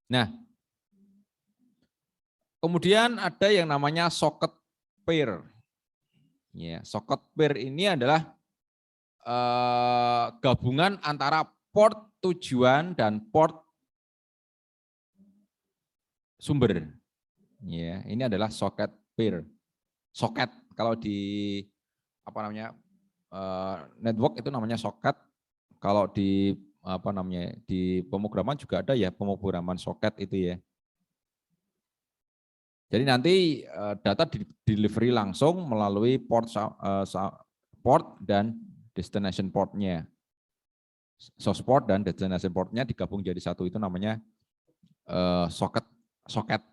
Nah, kemudian ada yang namanya socket pair. Ya, socket pair ini adalah gabungan antara port tujuan dan port sumber. Ya, ini adalah socket pair. Socket kalau di network itu namanya socket. Kalau di di pemrograman juga ada ya pemrograman socket itu ya. Jadi nanti data delivery langsung melalui port dan destination portnya. Source port dan destination portnya digabung jadi satu, itu namanya socket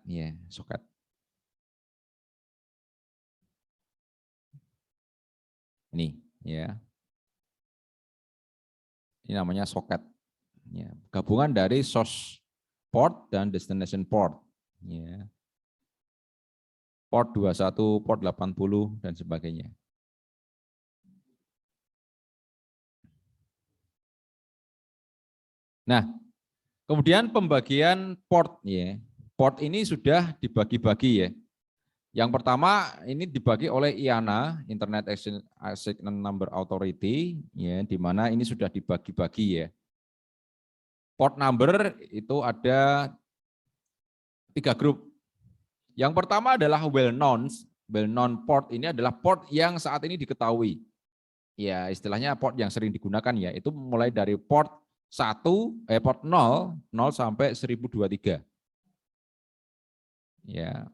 ya, socket. Ini ya. Ini namanya socket. Ya, gabungan dari source port dan destination port. Ya. Port 21, port 80 dan sebagainya. Nah, kemudian pembagian port ya. Port ini sudah dibagi-bagi ya. Yang pertama ini dibagi oleh IANA, Internet Assignment Number Authority, ya, di mana ini sudah dibagi-bagi ya. Port number itu ada 3 grup. Yang pertama adalah well known port ini adalah port yang saat ini diketahui. Ya, istilahnya port yang sering digunakan ya, itu mulai dari port 0 sampai 1023. Ya.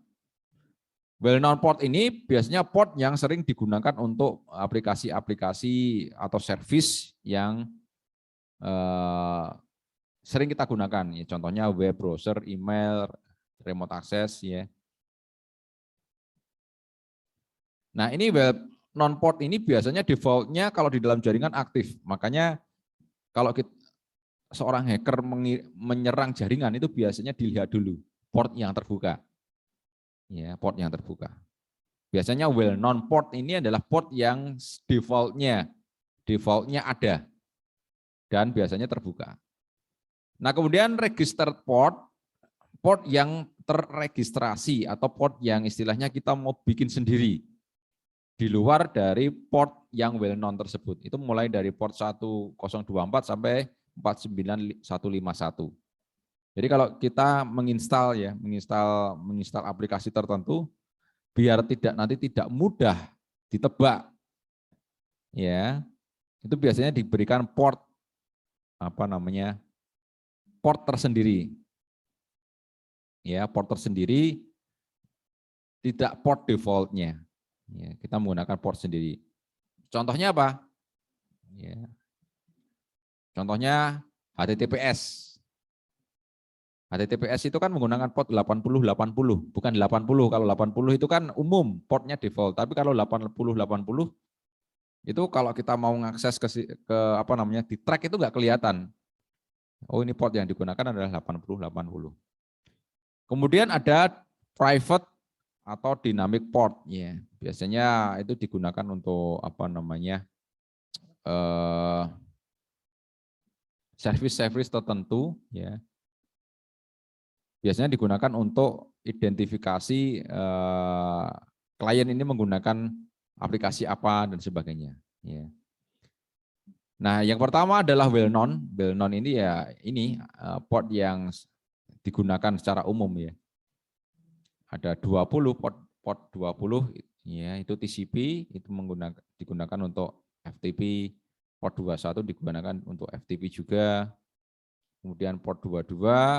Well known port ini biasanya port yang sering digunakan untuk aplikasi-aplikasi atau service yang sering kita gunakan. Ya, contohnya web browser, email, remote access ya. Nah, ini web non port ini biasanya defaultnya kalau di dalam jaringan aktif. Makanya kalau seorang hacker menyerang jaringan itu biasanya dilihat dulu port yang terbuka. Ya, port yang terbuka. Biasanya well known port ini adalah port yang defaultnya ada dan biasanya terbuka. Nah, kemudian registered port yang terregistrasi atau port yang istilahnya kita mau bikin sendiri di luar dari port yang well known tersebut. Itu mulai dari port 1024 sampai 49151. Jadi kalau kita menginstal aplikasi tertentu biar nanti tidak mudah ditebak ya. Itu biasanya diberikan port port tersendiri. Ya, port tersendiri tidak port defaultnya. Ya, kita menggunakan port sendiri. Contohnya apa? Ya. Contohnya HTTPS. HTTPS itu kan menggunakan port 8080, bukan 80. Kalau 80 itu kan umum, portnya default. Tapi kalau 8080 itu kalau kita mau mengakses di track itu nggak kelihatan. Oh, ini port yang digunakan adalah 8080. Kemudian ada private atau dynamic port ya. Biasanya itu digunakan untuk service tertentu ya. Biasanya digunakan untuk identifikasi klien ini menggunakan aplikasi apa dan sebagainya ya. Nah, yang pertama adalah well known. Well known ini ya port yang digunakan secara umum ya. Ada 20 port 20 ya, itu TCP itu digunakan untuk FTP, port 21 digunakan untuk FTP juga. Kemudian port 22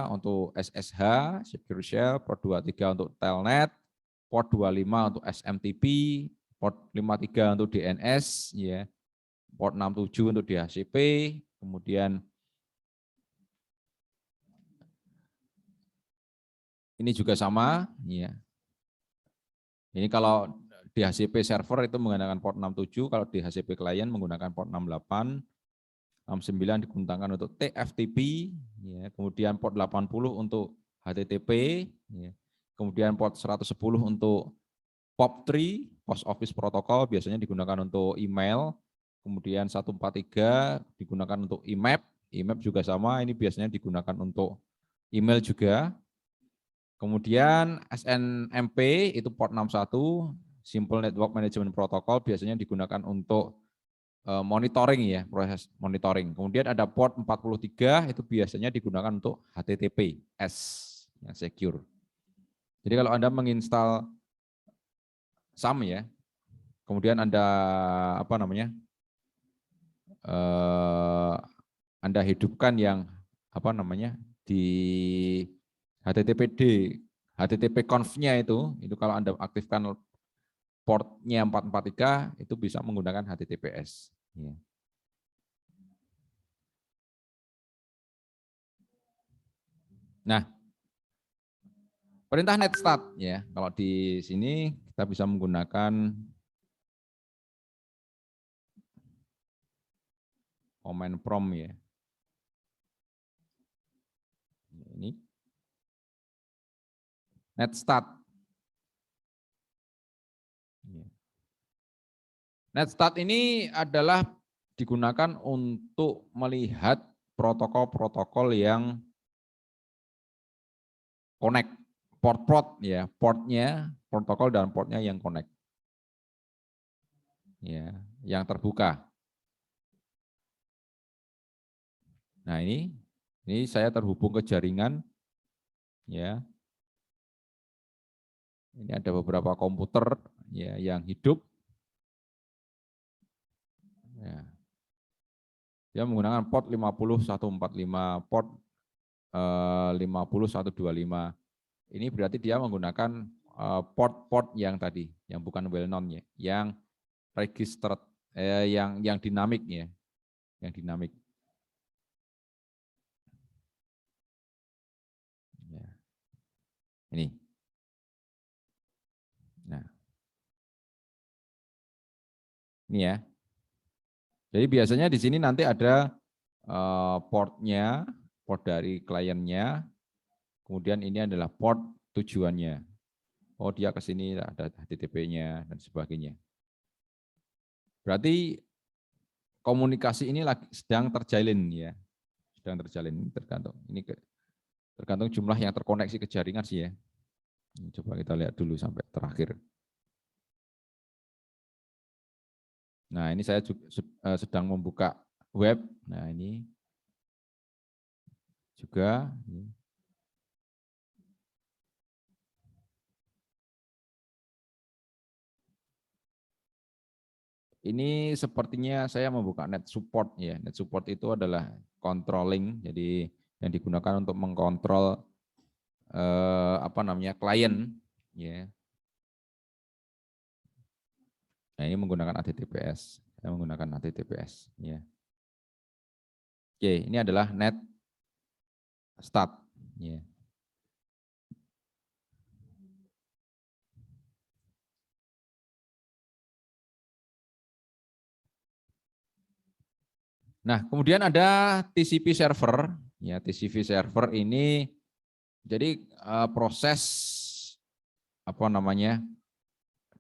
untuk SSH, Secure Shell, port 23 untuk Telnet, port 25 untuk SMTP, port 53 untuk DNS ya. Port 67 untuk DHCP, kemudian ini juga sama ya. Ini kalau DHCP server itu menggunakan port 67, kalau DHCP klien menggunakan port 68, 69 digunakan untuk TFTP, ya, kemudian port 80 untuk HTTP, ya, kemudian port 110 untuk POP3, Post Office Protocol, biasanya digunakan untuk email, kemudian 143 digunakan untuk IMAP, IMAP juga sama, ini biasanya digunakan untuk email juga. Kemudian SNMP itu port 61, Simple Network Management Protocol, biasanya digunakan untuk monitoring ya, proses monitoring. Kemudian ada port 43, itu biasanya digunakan untuk HTTPS yang secure. Jadi kalau Anda menginstal SAM ya, kemudian Anda Anda hidupkan yang di HTTPD HTTP conf-nya itu kalau Anda aktifkan portnya 443 itu bisa menggunakan HTTPS. Ya. Nah, perintah netstat ya. Kalau di sini kita bisa menggunakan command prompt ya. Ini netstat. Netstat ini adalah digunakan untuk melihat protokol-protokol yang connect, port ya, portnya, protokol dan portnya yang connect, ya, yang terbuka. Nah ini saya terhubung ke jaringan, ya. Ini ada beberapa komputer ya yang hidup. Ya. Dia menggunakan port 50145, port 50125. Ini berarti dia menggunakan port-port yang tadi, yang bukan well known ya, yang registered, yang dinamik ya, yang dinamik. Ya. Ini. Nah, ini ya. Jadi biasanya di sini nanti ada portnya, port dari kliennya, kemudian ini adalah port tujuannya. Oh dia ke sini ada HTTP-nya dan sebagainya. Berarti komunikasi ini lagi sedang terjalin ya, sedang terjalin, tergantung. Ini tergantung jumlah yang terkoneksi ke jaringan sih ya. Coba kita lihat dulu sampai terakhir. Nah ini saya juga sedang membuka web. Nah ini juga. Ini sepertinya saya membuka net support ya. Net support itu adalah controlling, jadi yang digunakan untuk mengkontrol klien ya. Nah, ini menggunakan HTTPS. Saya menggunakan HTTPS ya. Oke, ini adalah net stat ya. Nah, kemudian ada TCP server. Ya, TCP server ini jadi proses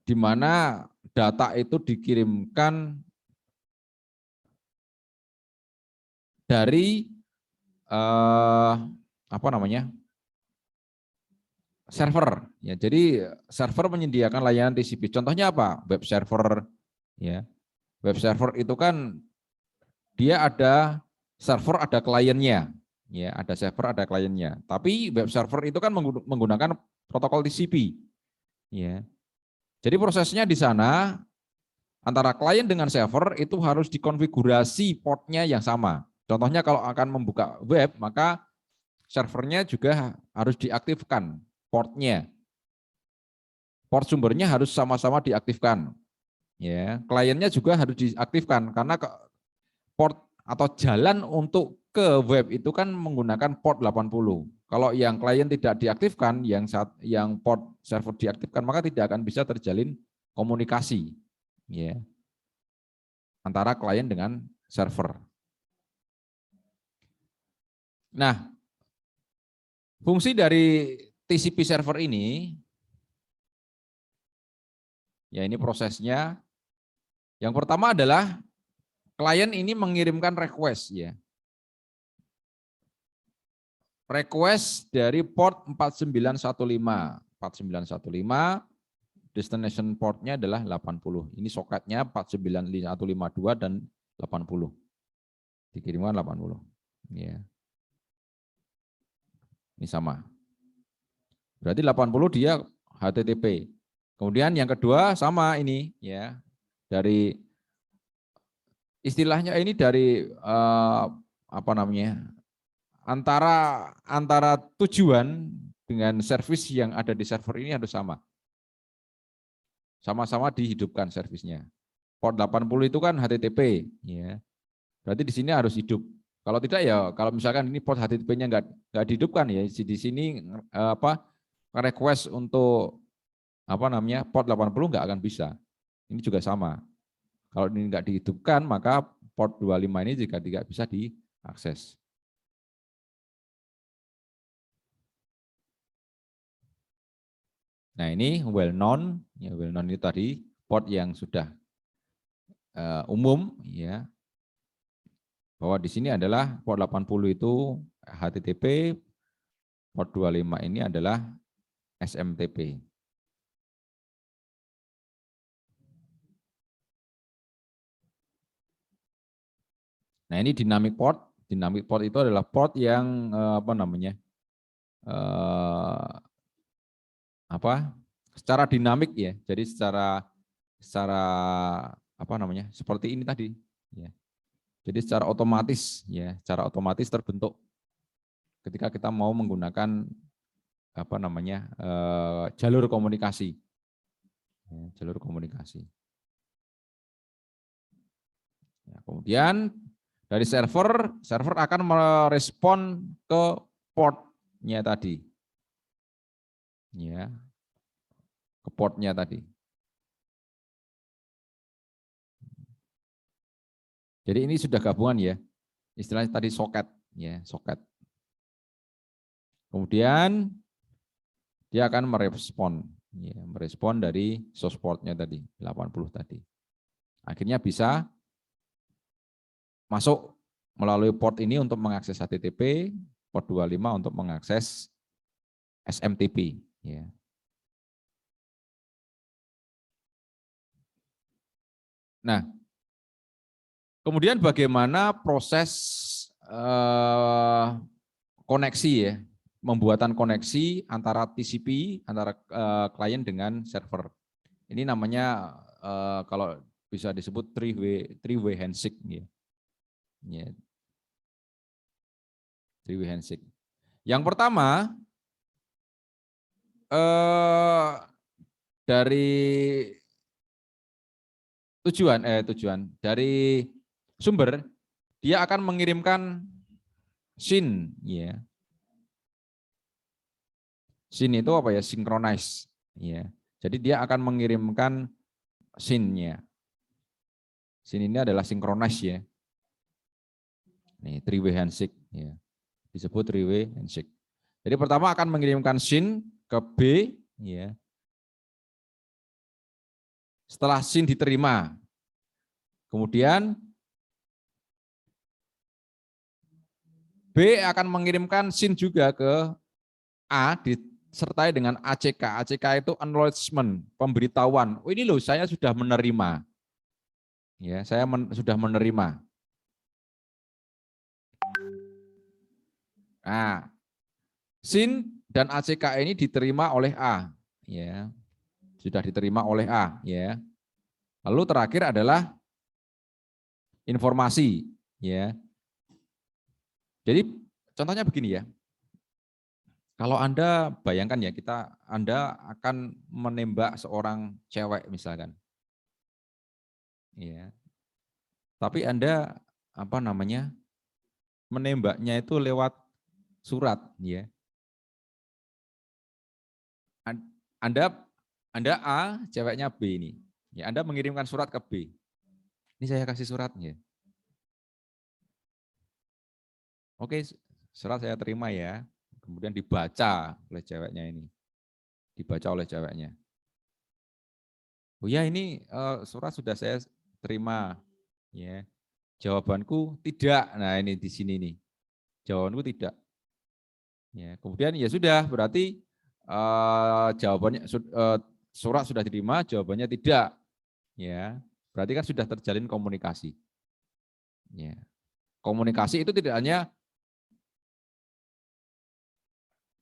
di mana data itu dikirimkan dari server. Ya, jadi server menyediakan layanan TCP. Contohnya apa? Web server. Ya, web server itu kan dia ada server, ada kliennya. Ya, ada server, ada kliennya. Tapi web server itu kan menggunakan protokol TCP. Ya. Jadi prosesnya di sana antara klien dengan server itu harus dikonfigurasi portnya yang sama. Contohnya kalau akan membuka web, maka servernya juga harus diaktifkan portnya. Port sumbernya harus sama-sama diaktifkan. Ya, kliennya juga harus diaktifkan karena port atau jalan untuk ke web itu kan menggunakan port 80. Kalau yang klien tidak diaktifkan, yang port server diaktifkan, maka tidak akan bisa terjalin komunikasi ya antara klien dengan server. Nah, fungsi dari TCP server ini ya ini prosesnya. Yang pertama adalah klien ini mengirimkan request ya. Request dari port 4915. 4915 destination portnya adalah 80. Ini soketnya 49152 dan 80. Dikirimkan 80. Ya. Ini sama. Berarti 80 dia HTTP. Kemudian yang kedua sama ini ya. Dari istilahnya ini dari antara tujuan dengan servis yang ada di server ini harus sama. Sama-sama dihidupkan servisnya. Port 80 itu kan HTTP, ya. Berarti di sini harus hidup. Kalau tidak ya, kalau misalkan ini port HTTP-nya nggak dihidupkan ya, di sini request untuk port 80 nggak akan bisa. Ini juga sama. Kalau ini nggak dihidupkan, maka port 25 ini juga tidak bisa diakses. Nah ini well known, ya well known itu tadi port yang sudah umum, ya. Bahwa di sini adalah port 80 itu HTTP, port 25 ini adalah SMTP. Nah ini dynamic port. Dynamic port itu adalah port yang secara dinamik ya. Jadi secara seperti ini tadi. Ya. Jadi secara otomatis terbentuk ketika kita mau menggunakan jalur komunikasi. Ya, jalur komunikasi. Ya, kemudian dari server akan merespon ke portnya tadi. Ya, ke portnya tadi. Jadi ini sudah gabungan ya. Istilahnya tadi soket, ya, soket. Kemudian dia akan merespon dari source portnya tadi, 80 tadi. Akhirnya bisa masuk melalui port ini untuk mengakses HTTP, port 25 untuk mengakses SMTP. Ya. Nah, kemudian bagaimana proses koneksi ya, pembuatan koneksi antara TCP, antara klien dengan server. Ini namanya kalau bisa disebut three-way handshake. Ya. Ya. Three-way handshake. Yang pertama, dari tujuan dari sumber, dia akan mengirimkan SYN, ya. SYN itu apa ya? Synchronize, ya. Jadi dia akan mengirimkan SYN-nya. SYN ini adalah synchronize ya. Nih, three-way handshake, ya. Disebut three-way handshake. Jadi pertama akan mengirimkan SYN ke B, ya. Setelah SYN diterima, kemudian B akan mengirimkan SYN juga ke A disertai dengan ACK. ACK itu acknowledgement, pemberitahuan. Oh ini loh saya sudah menerima. Ya, saya sudah menerima. Nah, SYN dan ACK ini diterima oleh A, ya. Sudah diterima oleh A, ya. Lalu terakhir adalah informasi, ya. Jadi contohnya begini ya. Kalau Anda bayangkan ya, Anda akan menembak seorang cewek misalkan. Ya. Tapi Anda menembaknya itu lewat surat, ya. Anda A, ceweknya B ini. Ya, Anda mengirimkan surat ke B. Ini saya kasih suratnya. Oke, surat saya terima ya. Kemudian dibaca oleh ceweknya ini. Dibaca oleh ceweknya. Oh ya, ini surat sudah saya terima. Ya. Jawabanku tidak. Nah, ini di sini nih. Jawabanku tidak. Ya, kemudian ya sudah, berarti jawabannya surat sudah diterima, jawabannya tidak. Ya, berarti kan sudah terjalin komunikasi. Ya. Komunikasi itu tidak hanya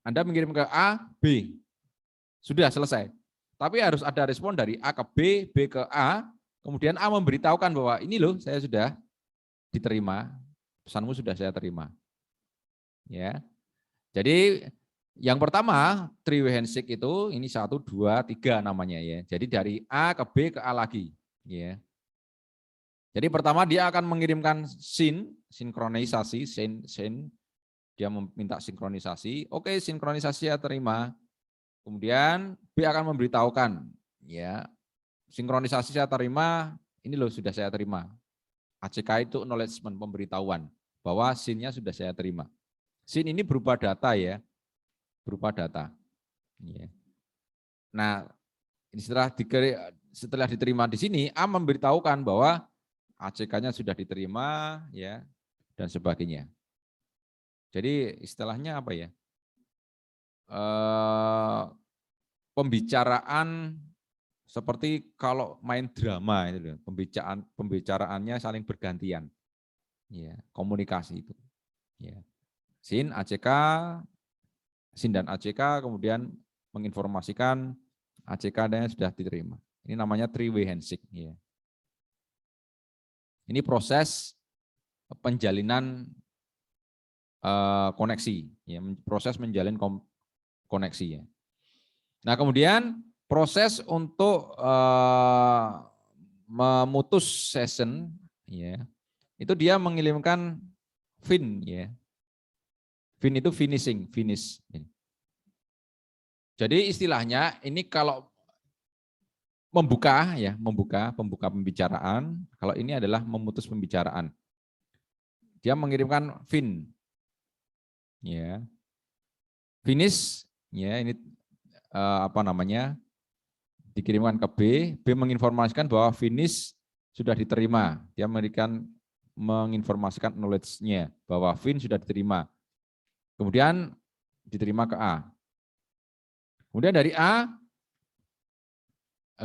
Anda mengirim ke A, B, sudah selesai. Tapi harus ada respon dari A ke B, B ke A, kemudian A memberitahukan bahwa ini loh saya sudah diterima, pesanmu sudah saya terima. Ya, jadi Yang pertama, three-way handshake itu ini 1, 2, 3 namanya ya. Jadi dari A ke B ke A lagi. Ya. Jadi pertama dia akan mengirimkan sinkronisasi, dia meminta sinkronisasi. Oke, sinkronisasi saya terima. Kemudian B akan memberitahukan, ya sinkronisasi saya terima, ini loh sudah saya terima. ACK itu acknowledgement, pemberitahuan bahwa SYN-nya sudah saya terima. SYN ini berupa data ya, berupa data. Nah, ini setelah diterima di sini, A memberitahukan bahwa ACK-nya sudah diterima, ya, dan sebagainya. Jadi istilahnya apa ya? Pembicaraan seperti kalau main drama itu, pembicaraannya saling bergantian, ya, komunikasi itu. Ya. SYN, ACK, SYN dan ACK kemudian menginformasikan ACK-nya sudah diterima. Ini namanya three-way handshake. Ya. Ini proses penjalinan koneksi, ya, proses menjalin koneksi. Ya. Nah kemudian proses untuk memutus session, ya, itu dia mengirimkan fin, ya. Fin itu finish. Jadi istilahnya ini kalau membuka pembicaraan, kalau ini adalah memutus pembicaraan. Dia mengirimkan fin, ya. Finish, ya ini dikirimkan ke B menginformasikan bahwa finish sudah diterima. Dia menginformasikan knowledge-nya bahwa fin sudah diterima. Kemudian diterima ke A. Kemudian dari A,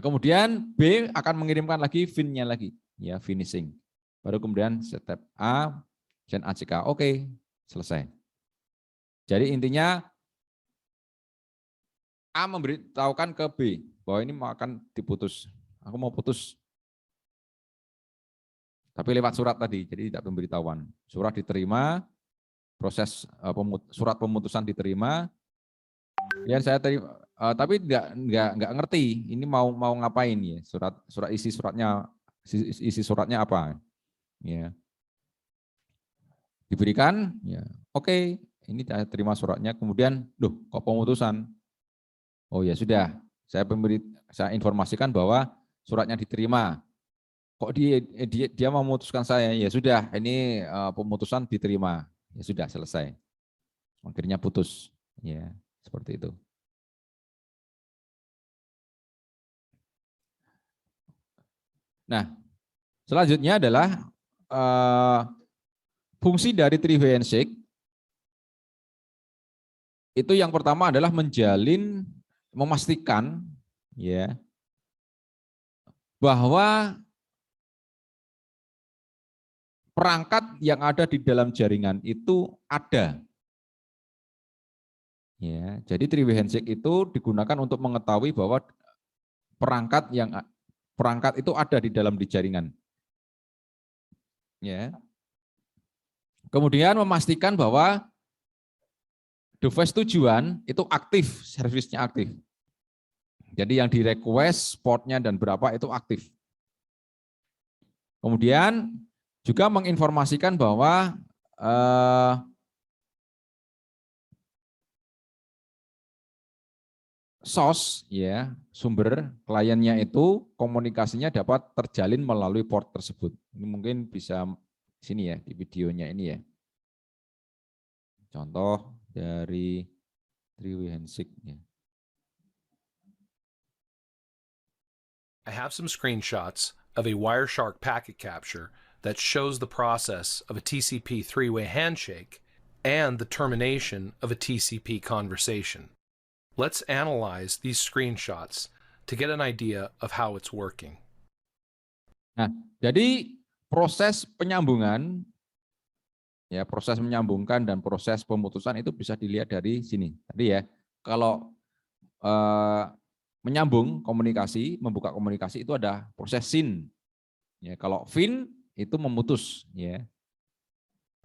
kemudian B akan mengirimkan lagi fin-nya lagi, ya finishing. Baru kemudian step A, send ACK. Oke, selesai. Jadi intinya A memberitahukan ke B bahwa ini akan diputus. Aku mau putus. Tapi lewat surat tadi, jadi tidak pemberitahuan. Surat diterima, proses surat pemutusan diterima. Ya saya terima, tapi nggak ngerti ini mau ngapain ya, surat isi suratnya apa? Ya. Diberikan, ya. Oke, ini saya terima suratnya. Kemudian, loh, kok pemutusan? Oh ya sudah, saya informasikan bahwa suratnya diterima. Kok dia memutuskan saya? Ya sudah, ini pemutusan diterima. Ya sudah selesai. Akhirnya putus. Ya, seperti itu. Nah, selanjutnya adalah fungsi dari three-way handshake. Itu yang pertama adalah memastikan ya bahwa perangkat yang ada di dalam jaringan itu ada. Ya, jadi three-way handshake itu digunakan untuk mengetahui bahwa perangkat itu ada di dalam jaringan. Ya. Kemudian memastikan bahwa device tujuan itu aktif, servisnya aktif. Jadi yang di request, portnya dan berapa itu aktif. Kemudian juga menginformasikan bahwa source, ya, sumber kliennya itu komunikasinya dapat terjalin melalui port tersebut. Ini mungkin bisa sini ya, di videonya ini ya. Contoh dari three-way handshake. Ya. I have some screenshots of a Wireshark packet capture that shows the process of a TCP three-way handshake and the termination of a TCP conversation. Let's analyze these screenshots to get an idea of how it's working. Nah, jadi proses penyambungan, ya proses menyambungkan dan proses pemutusan itu bisa dilihat dari sini. Tadi ya, kalau menyambung komunikasi, membuka komunikasi itu ada proses SYN. Ya, kalau FIN itu memutus. Ya.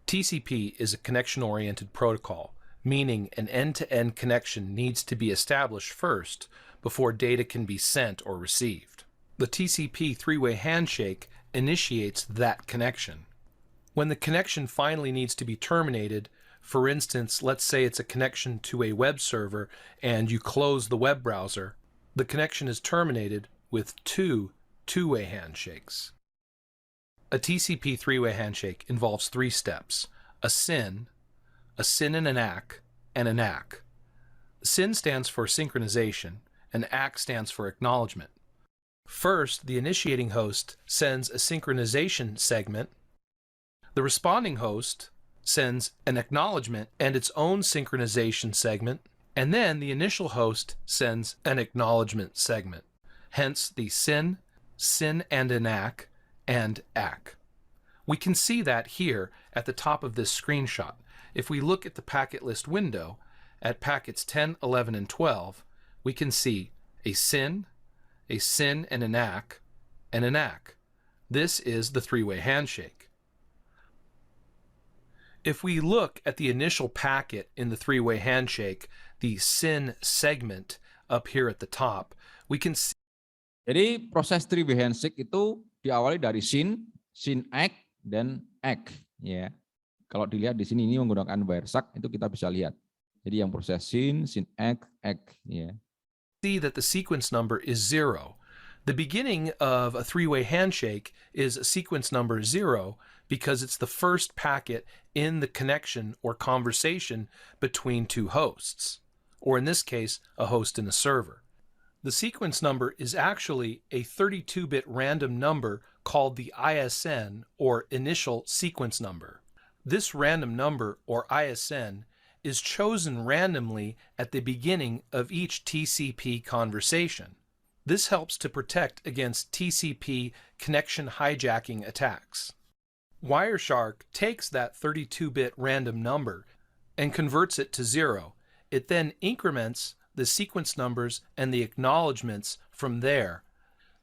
TCP is a connection-oriented protocol meaning an end-to-end connection needs to be established first before data can be sent or received. The TCP three-way handshake initiates that connection. When the connection finally needs to be terminated, for instance, let's say it's a connection to a web server and you close the web browser, the connection is terminated with two-way handshakes. A TCP three-way handshake involves 3 steps: a SYN and an ACK, and an ACK. SYN stands for synchronization, and ACK stands for acknowledgement. First, the initiating host sends a synchronization segment. The responding host sends an acknowledgement and its own synchronization segment, and then the initial host sends an acknowledgement segment. Hence the SYN and an ACK, and ACK. We can see that here at the top of this screenshot. If we look at the packet list window at packets 10, 11, and 12, we can see a SYN and an ACK, and an ACK. This is the three-way handshake. If we look at the initial packet in the three-way handshake, the SYN segment up here at the top, we can see. Jadi proses three-way handshake itu diawali dari SYN, ACK, dan ACK. Ya. Kalau dilihat di sini ini menggunakan Wireshark itu kita bisa lihat. Jadi yang proses SYN, ACK, ACK. Ya. See that the sequence number is 0. The beginning of a three-way handshake is sequence number 0 because it's the first packet in the connection or conversation between two hosts, or in this case, a host and a server. The sequence number is actually a 32-bit random number called the ISN, or initial sequence number. This random number, or ISN, is chosen randomly at the beginning of each TCP conversation. This helps to protect against TCP connection hijacking attacks. Wireshark takes that 32-bit random number and converts it to 0. It then increments the sequence numbers and the acknowledgements from there.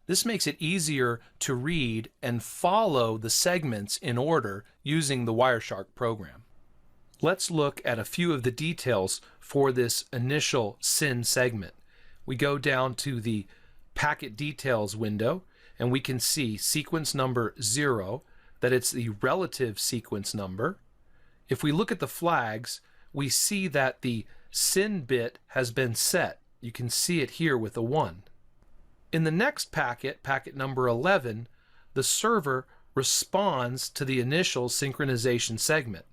This makes it easier to read and follow the segments in order using the Wireshark program. Let's look at a few of the details for this initial SYN segment. We go down to the packet details window and we can see sequence number 0, that it's the relative sequence number. If we look at the flags, we see that the SYN bit has been set. You can see it here with a 1. In the next packet, packet number 11, the server responds to the initial synchronization segment.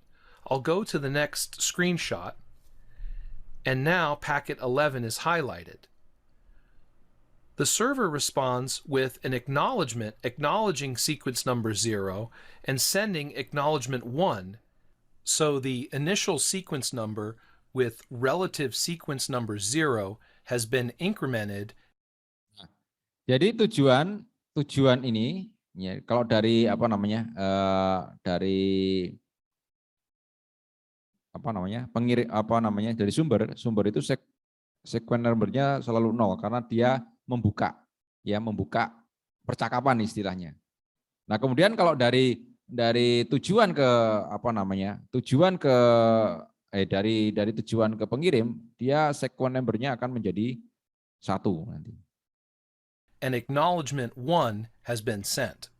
I'll go to the next screenshot, and now packet 11 is highlighted. The server responds with an acknowledgement acknowledging sequence number 0 and sending acknowledgement 1. So the initial sequence number with relative sequence number 0 has been incremented. Jadi tujuan ini ya, kalau dari dari sumber itu sequence number-nya selalu 0 karena dia membuka percakapan istilahnya. Nah, kemudian kalau dari tujuan ke dari tujuan ke pengirim, dia sequence number-nya akan menjadi 1 nanti. An acknowledgement 1 has been sent.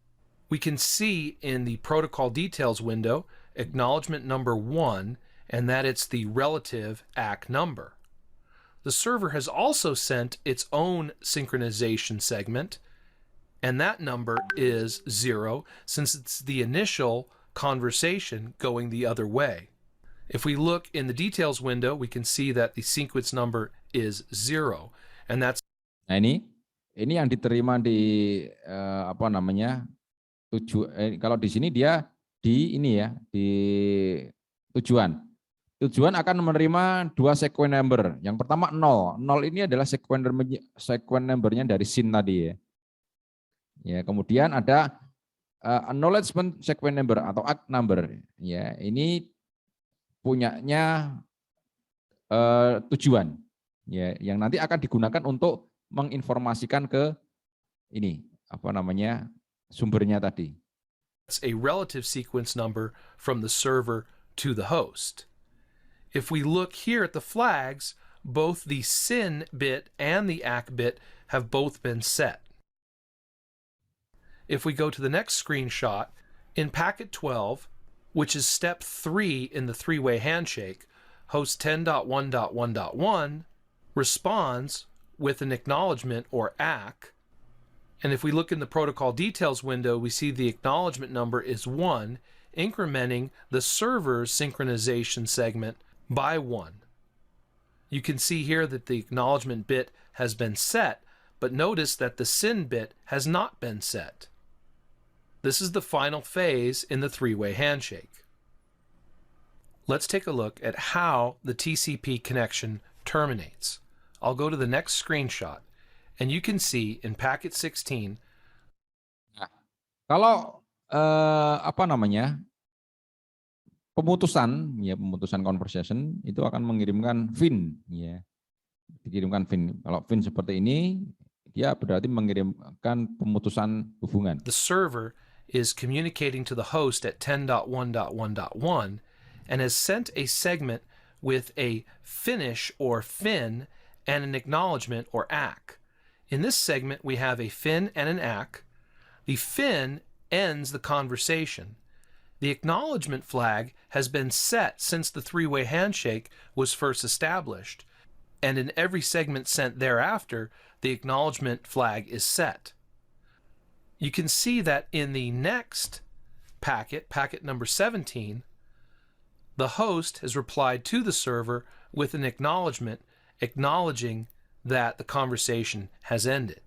We can see in the protocol details window acknowledgement number 1 and that it's the relative ACK number. The server has also sent its own synchronization segment, and that number is 0 since it's the initial conversation going the other way. If we look in the details window, we can see that the sequence number is 0, and that's. Nah, ini yang diterima di kalau di sini dia di tujuan. Tujuan akan menerima 2 sequence number. Yang pertama 0. 0 ini adalah sequence number-nya dari SYN tadi ya. Ya, kemudian ada acknowledgement sequence number atau ACK number. Ya, ini punyanya tujuan. Ya, yang nanti akan digunakan untuk menginformasikan ke sumbernya tadi. It's a relative sequence number from the server to the host. If we look here at the flags, both the SYN bit and the ACK bit have both been set. If we go to the next screenshot, in packet 12, which is step 3 in the three-way handshake, host 10.1.1.1 responds with an acknowledgement or ACK. And if we look in the protocol details window, we see the acknowledgement number is 1, incrementing the server's synchronization segment by 1. You can see here that the acknowledgement bit has been set, but notice that the SYN bit has not been set. This is the final phase in the three-way handshake. Let's take a look at how the TCP connection terminates. I'll go to the next screenshot, and you can see in packet 16. Nah, kalau pemutusan conversation itu akan mengirimkan FIN, ya, dikirimkan FIN. Kalau FIN seperti ini, dia berarti mengirimkan pemutusan hubungan. The server is communicating to the host at 10.1.1.1 and has sent a segment with a finish or FIN and an acknowledgement or ACK. In this segment, we have a FIN and an ACK. The FIN ends the conversation. The acknowledgement flag has been set since the three-way handshake was first established, and in every segment sent thereafter, the acknowledgement flag is set. You can see that in the next packet, packet number 17, the host has replied to the server with an acknowledgement acknowledging that the conversation has ended.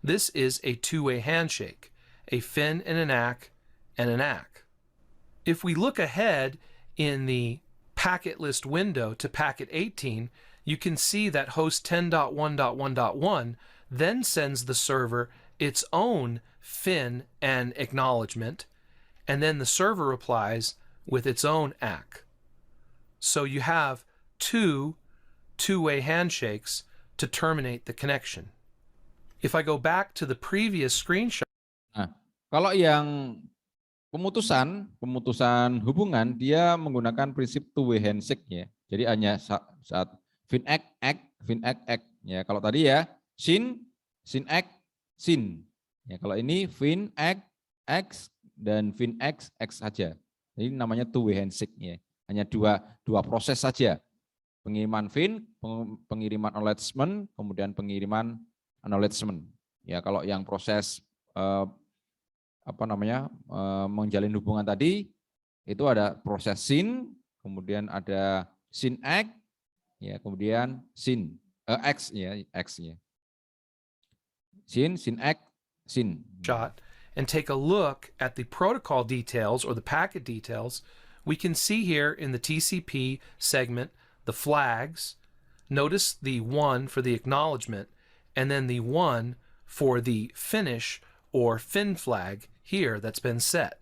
This is a two-way handshake, a FIN and an ACK and an ACK. If we look ahead in the packet list window to packet 18, you can see that host 10.1.1.1 then sends the server its own FIN and acknowledgement, and then the server replies with its own ACK. So you have two-way handshakes to terminate the connection. If I go back to the previous screenshot. Nah, kalau yang pemutusan hubungan, dia menggunakan prinsip two-way handshake, ya. Jadi hanya saat FIN ACK. Ya, kalau tadi ya SYN ACK, SYN. Ya, kalau ini FIN ACK X dan FIN X saja. Ini namanya two-way handshake, ya. Hanya dua proses saja. Pengiriman FIN, pengiriman acknowledgement, kemudian pengiriman acknowledgement. Ya, kalau yang proses menjalin hubungan tadi itu ada proses SYN, kemudian ada SYN ACK, ya, kemudian SYN X, ya, X, ya. SYN ACK, SYN. And take a look at the protocol details or the packet details. We can see here in the TCP segment the flags. Notice the 1 for the acknowledgement and then the 1 for the finish or FIN flag here that's been set.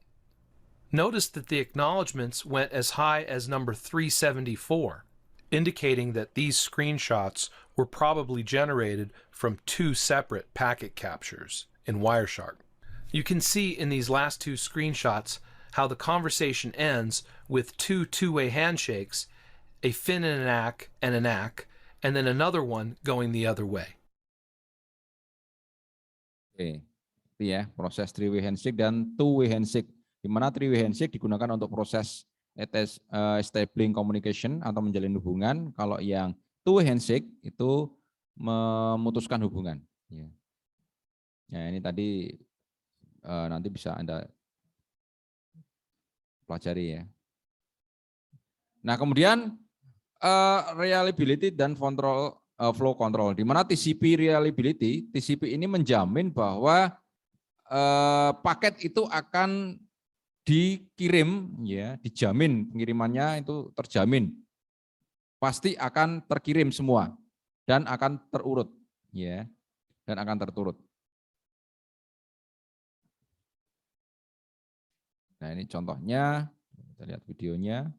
Notice that the acknowledgements went as high as number 374, indicating that these screenshots were probably generated from two separate packet captures in Wireshark. You can see in these last two screenshots how the conversation ends with two-way handshakes, a FIN and an ACK, and then another one going the other way. Oke, itu ya proses three-way handshake dan two-way handshake. Di mana three-way handshake digunakan untuk proses establishing communication atau menjalin hubungan. Kalau yang two-way handshake itu memutuskan hubungan. Ya, ini tadi nanti bisa Anda pelajari, ya. Nah, kemudian reliability dan flow control, di mana TCP reliability, TCP ini menjamin bahwa paket itu akan dikirim, ya, dijamin pengirimannya itu terjamin, pasti akan terkirim semua dan akan terurut, ya, dan akan terturut. Nah, ini contohnya, kita lihat videonya.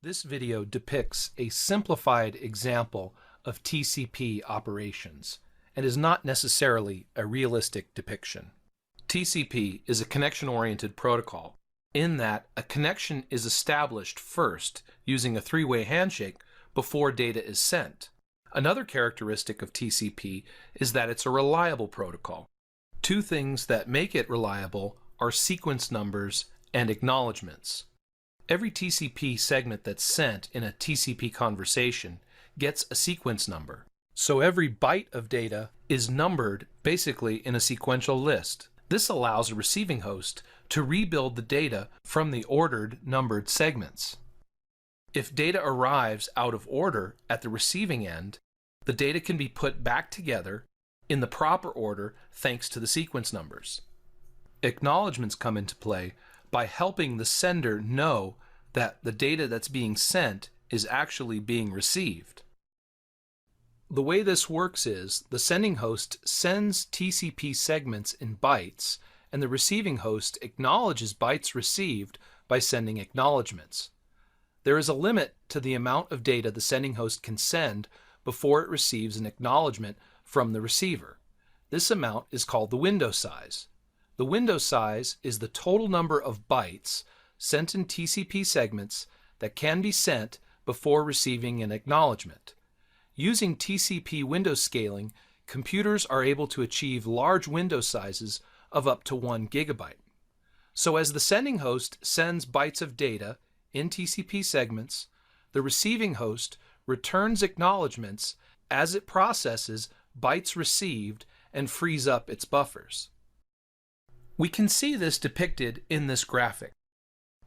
This video depicts a simplified example of TCP operations and is not necessarily a realistic depiction. TCP is a connection-oriented protocol in that a connection is established first using a three-way handshake before data is sent. Another characteristic of TCP is that it's a reliable protocol. Two things that make it reliable are sequence numbers and acknowledgements. Every TCP segment that's sent in a TCP conversation gets a sequence number. So every byte of data is numbered basically in a sequential list. This allows a receiving host to rebuild the data from the ordered numbered segments. If data arrives out of order at the receiving end, the data can be put back together in the proper order thanks to the sequence numbers. Acknowledgements come into play by helping the sender know that the data that's being sent is actually being received. The way this works is the sending host sends TCP segments in bytes, and the receiving host acknowledges bytes received by sending acknowledgements. There is a limit to the amount of data the sending host can send before it receives an acknowledgement from the receiver. This amount is called the window size. The window size is the total number of bytes sent in TCP segments that can be sent before receiving an acknowledgement. Using TCP window scaling, computers are able to achieve large window sizes of up to 1 gigabyte. So as the sending host sends bytes of data in TCP segments, the receiving host returns acknowledgements as it processes bytes received and frees up its buffers. We can see this depicted in this graphic.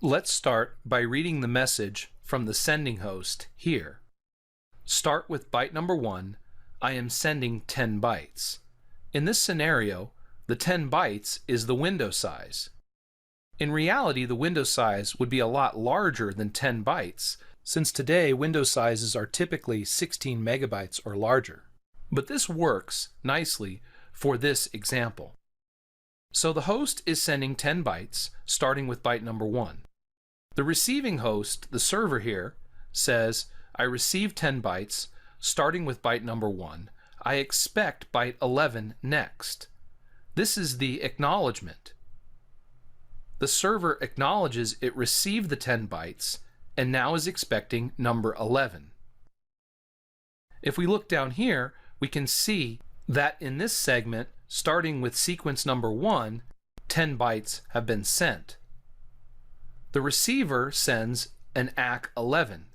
Let's start by reading the message from the sending host here. Start with byte number 1, I am sending 10 bytes. In this scenario, the 10 bytes is the window size. In reality, the window size would be a lot larger than 10 bytes, since today window sizes are typically 16 megabytes or larger. But this works nicely for this example. So the host is sending 10 bytes, starting with byte number 1. The receiving host, the server here, says, I receive 10 bytes, starting with byte number 1. I expect byte 11 next. This is the acknowledgement. The server acknowledges it received the 10 bytes and now is expecting number 11. If we look down here, we can see that in this segment, starting with sequence number 1, 10 bytes have been sent. The receiver sends an ACK 11.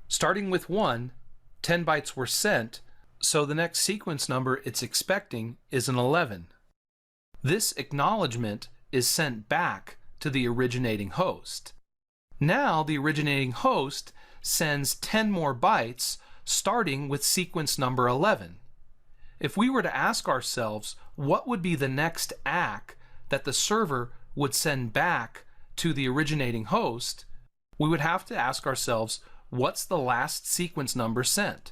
Starting with 1, 10 bytes were sent, so the next sequence number it's expecting is an 11. This acknowledgement is sent back to the originating host. Now the originating host sends 10 more bytes starting with sequence number 11. If we were to ask ourselves what would be the next ACK that the server would send back to the originating host, we would have to ask ourselves, what's the last sequence number sent?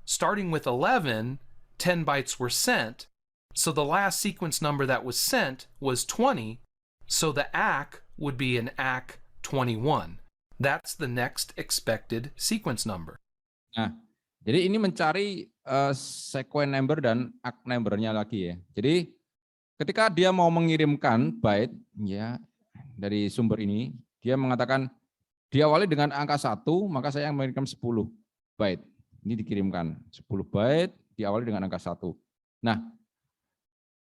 Starting with 11, 10 bytes were sent, so the last sequence number that was sent was 20, so the ACK would be an ACK 21. That's the next expected sequence number. Nah, jadi ini mencari sequence number dan ACK number-nya lagi ya. Jadi ketika dia mau mengirimkan byte ya dari sumber ini, dia mengatakan diawali dengan angka 1, maka saya mengirimkan 10 byte. Ini dikirimkan 10 byte diawali dengan angka 1. Nah,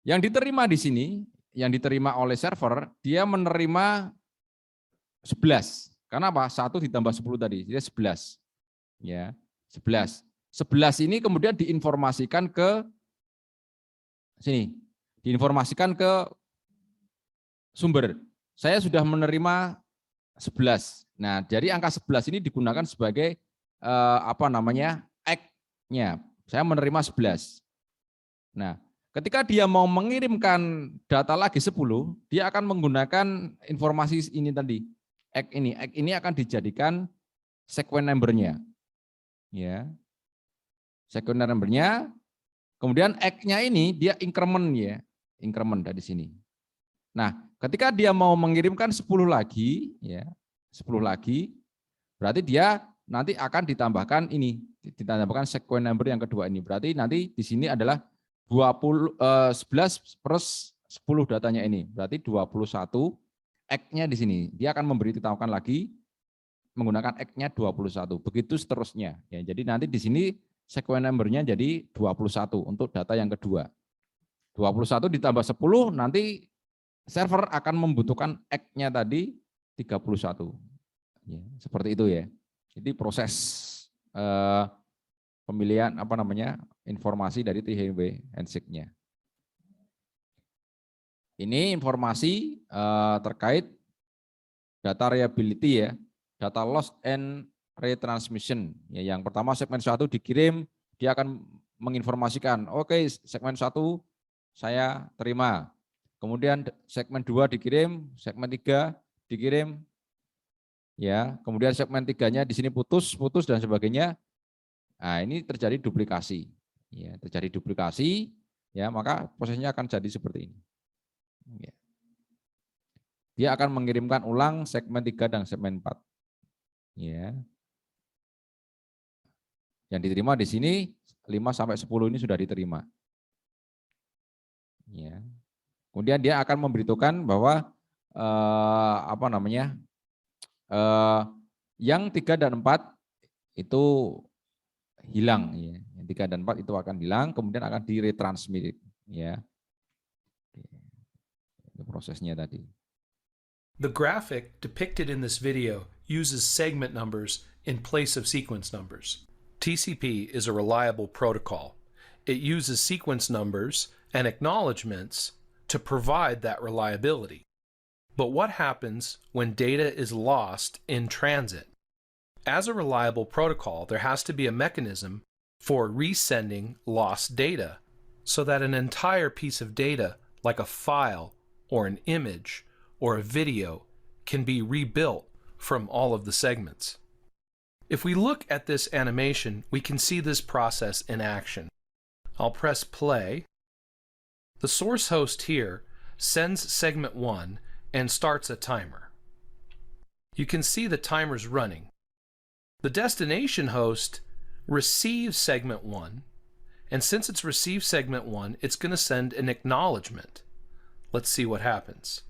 yang diterima di sini, yang diterima oleh server, dia menerima 11. Karena apa? 1 ditambah 10 tadi, jadi 11. Ya, 11. 11 ini kemudian diinformasikan ke sini. Diinformasikan ke sumber. Saya sudah menerima 11. Nah, jadi angka 11 ini digunakan sebagai ACK-nya. Saya menerima 11. Nah, ketika dia mau mengirimkan data lagi 10, dia akan menggunakan informasi ini tadi. ACK ini. ACK ini akan dijadikan sequence number-nya. Ya. Sequence number-nya. Kemudian ACK-nya ini dia increment ya. Increment dari sini. Nah, ketika dia mau mengirimkan 10 lagi, ya, 10 lagi, berarti dia nanti akan ditambahkan ini, ditambahkan sequence number yang kedua ini. Berarti nanti di sini adalah 11 plus 10 datanya ini. Berarti 21 ACK-nya di sini. Dia akan memberitahukan lagi menggunakan ACK-nya 21. Begitu seterusnya. Ya, jadi nanti di sini sequence number-nya jadi 21 untuk data yang kedua. 21 ditambah 10 nanti server akan membutuhkan ACK-nya tadi 31. Ya, seperti itu ya. Jadi proses pemilihan informasi dari THW handshake-nya. Ini informasi terkait data reliability ya, data loss and retransmission. Ya, yang pertama segmen 1 dikirim, dia akan menginformasikan, oke, segmen 1 saya terima. Kemudian segmen 2 dikirim, segmen 3 dikirim. Ya, kemudian segmen 3-nya di sini putus dan sebagainya. Nah, ini terjadi duplikasi. Ya, terjadi duplikasi, ya, maka prosesnya akan jadi seperti ini. Ya. Dia akan mengirimkan ulang segmen 3 dan segmen 4. Ya. Yang diterima di sini 5 sampai 10 ini sudah diterima. Ya. Kemudian dia akan memberitahukan bahwa yang 3 dan 4 itu hilang ya. Yang 3 dan 4 itu akan hilang, kemudian akan diretransmit ya. Itu prosesnya tadi. The graphic depicted in this video uses segment numbers in place of sequence numbers. TCP is a reliable protocol. It uses sequence numbers and acknowledgements to provide that reliability. But what happens when data is lost in transit? As a reliable protocol, there has to be a mechanism for resending lost data so that an entire piece of data, like a file or an image or a video, can be rebuilt from all of the segments. If we look at this animation, we can see this process in action. I'll press play. The source host here sends segment 1 and starts a timer. You can see the timer's running. The destination host receives segment 1, and since it's received segment 1, it's going to send an acknowledgement. Let's see what happens.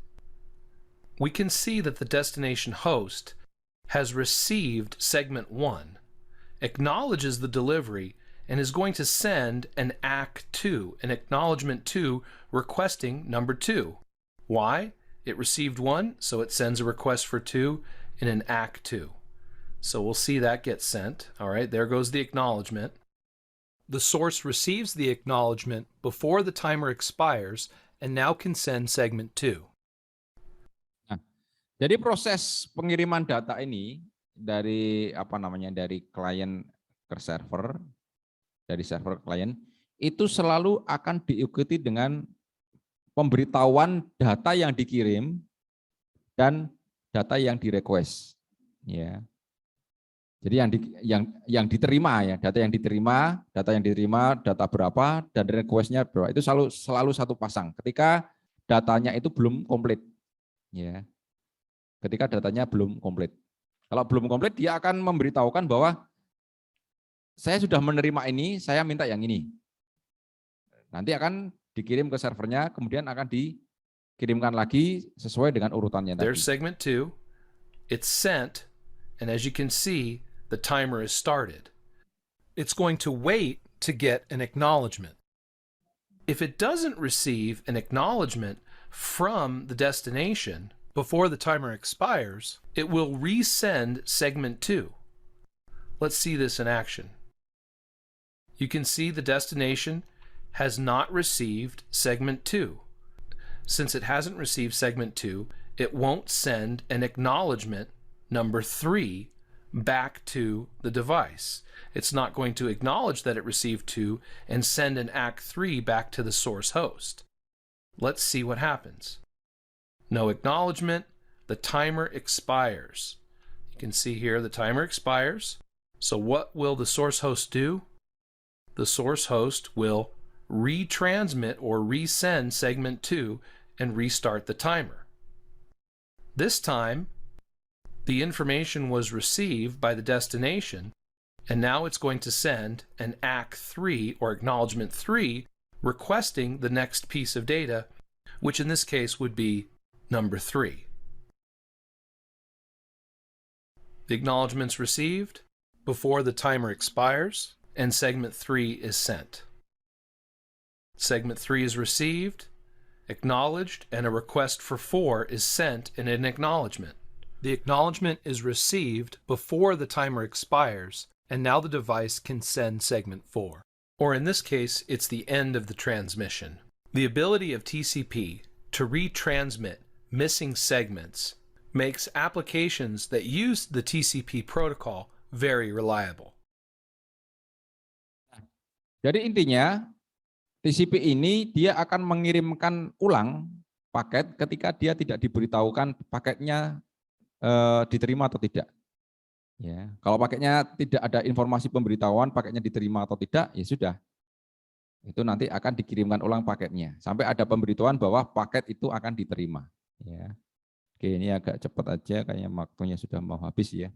We can see that the destination host has received segment 1, acknowledges the delivery, and is going to send an ACK2, an acknowledgement 2, requesting number 2. Why? It received 1, so it sends a request for 2 in an ACK2. So we'll see that get sent. All right, there goes the acknowledgement. The source receives the acknowledgement before the timer expires and now can send segment 2. Nah, jadi proses pengiriman data ini dari dari klien ke server, dari server ke klien, itu selalu akan diikuti dengan pemberitahuan data yang dikirim dan data yang di-request. Ya. Jadi yang diterima ya, data yang diterima, data berapa, dan request-nya berapa, itu selalu satu pasang. Ketika datanya itu belum komplit, ya. Ketika datanya belum komplit. Kalau belum komplit, dia akan memberitahukan bahwa saya sudah menerima ini, saya minta yang ini. Nanti akan dikirim ke servernya, kemudian akan dikirimkan lagi sesuai dengan urutannya tadi. There's segment 2. It's sent, and as you can see, the timer is started. It's going to wait to get an acknowledgement. If it doesn't receive an acknowledgement from the destination before the timer expires, it will resend segment 2. Let's see this in action. You can see the destination has not received segment 2. Since it hasn't received segment 2, it won't send an acknowledgement number 3 back to the device. It's not going to acknowledge that it received 2 and send an ACK3 back to the source host. Let's see what happens. No acknowledgement, the timer expires. You can see here the timer expires. So what will the source host do? The source host will retransmit or resend segment 2 and restart the timer. This time, the information was received by the destination, and now it's going to send an ACK3 or acknowledgement 3 requesting the next piece of data, which in this case would be number 3. The acknowledgement's received before the timer expires, and segment 3 is sent. Segment 3 is received, acknowledged, and a request for 4 is sent in an acknowledgement. The acknowledgement is received before the timer expires, and now the device can send segment 4. Or in this case, it's the end of the transmission. The ability of TCP to retransmit missing segments makes applications that use the TCP protocol very reliable. Jadi intinya TCP ini dia akan mengirimkan ulang paket ketika dia tidak diberitahukan paketnya diterima atau tidak. Ya, kalau paketnya tidak ada informasi pemberitahuan paketnya diterima atau tidak, ya sudah. Itu nanti akan dikirimkan ulang paketnya sampai ada pemberitahuan bahwa paket itu akan diterima. Ya. Oke, ini agak cepat aja, kayaknya waktunya sudah mau habis ya.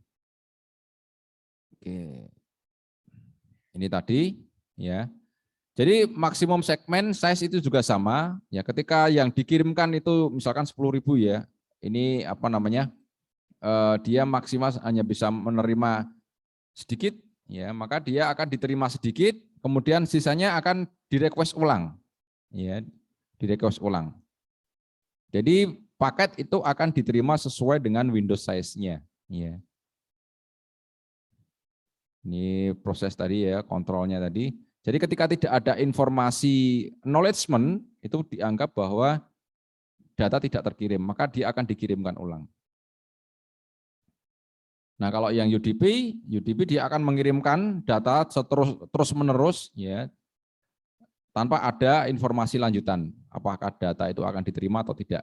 Oke, ini tadi ya. Jadi maksimum segmen size itu juga sama. Ya, ketika yang dikirimkan itu misalkan 10.000 ya, ini apa namanya? Dia maksimal hanya bisa menerima sedikit, ya, maka dia akan diterima sedikit. Kemudian sisanya akan di-request ulang. Ya, di-request ulang. Jadi paket itu akan diterima sesuai dengan Windows size-nya. Ya. Ini proses tadi ya, kontrolnya tadi. Jadi ketika tidak ada informasi acknowledgement, itu dianggap bahwa data tidak terkirim, maka dia akan dikirimkan ulang. Nah, kalau yang UDP dia akan mengirimkan data terus-menerus ya, tanpa ada informasi lanjutan, apakah data itu akan diterima atau tidak.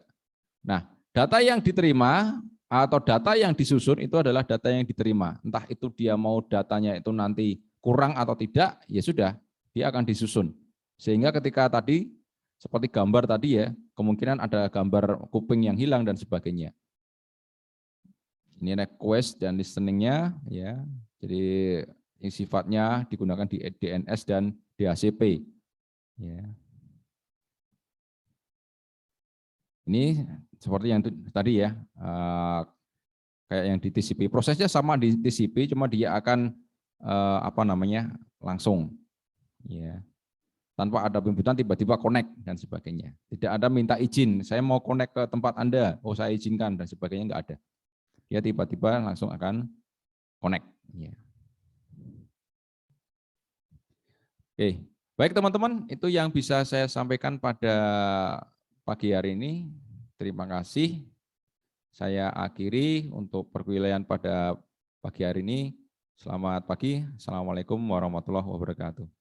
Nah, data yang diterima atau data yang disusun itu adalah data yang diterima. Entah itu dia mau datanya itu nanti kurang atau tidak, ya sudah, dia akan disusun. Sehingga ketika tadi, seperti gambar tadi ya, kemungkinan ada gambar kuping yang hilang dan sebagainya. Ini request dan listening-nya ya. Jadi yang sifatnya digunakan di DNS dan DHCP. Ya. Ini seperti yang tadi ya, kayak yang di TCP. Prosesnya sama di TCP, cuma dia akan langsung, ya, tanpa ada pembutuhan tiba-tiba connect dan sebagainya. Tidak ada minta izin, saya mau connect ke tempat Anda, oh saya izinkan dan sebagainya, enggak ada. Dia tiba-tiba langsung akan connect. Ya. Oke, baik teman-teman, itu yang bisa saya sampaikan pada pagi hari ini. Terima kasih. Saya akhiri untuk perkuliahan pada pagi hari ini. Selamat pagi. Assalamualaikum warahmatullahi wabarakatuh.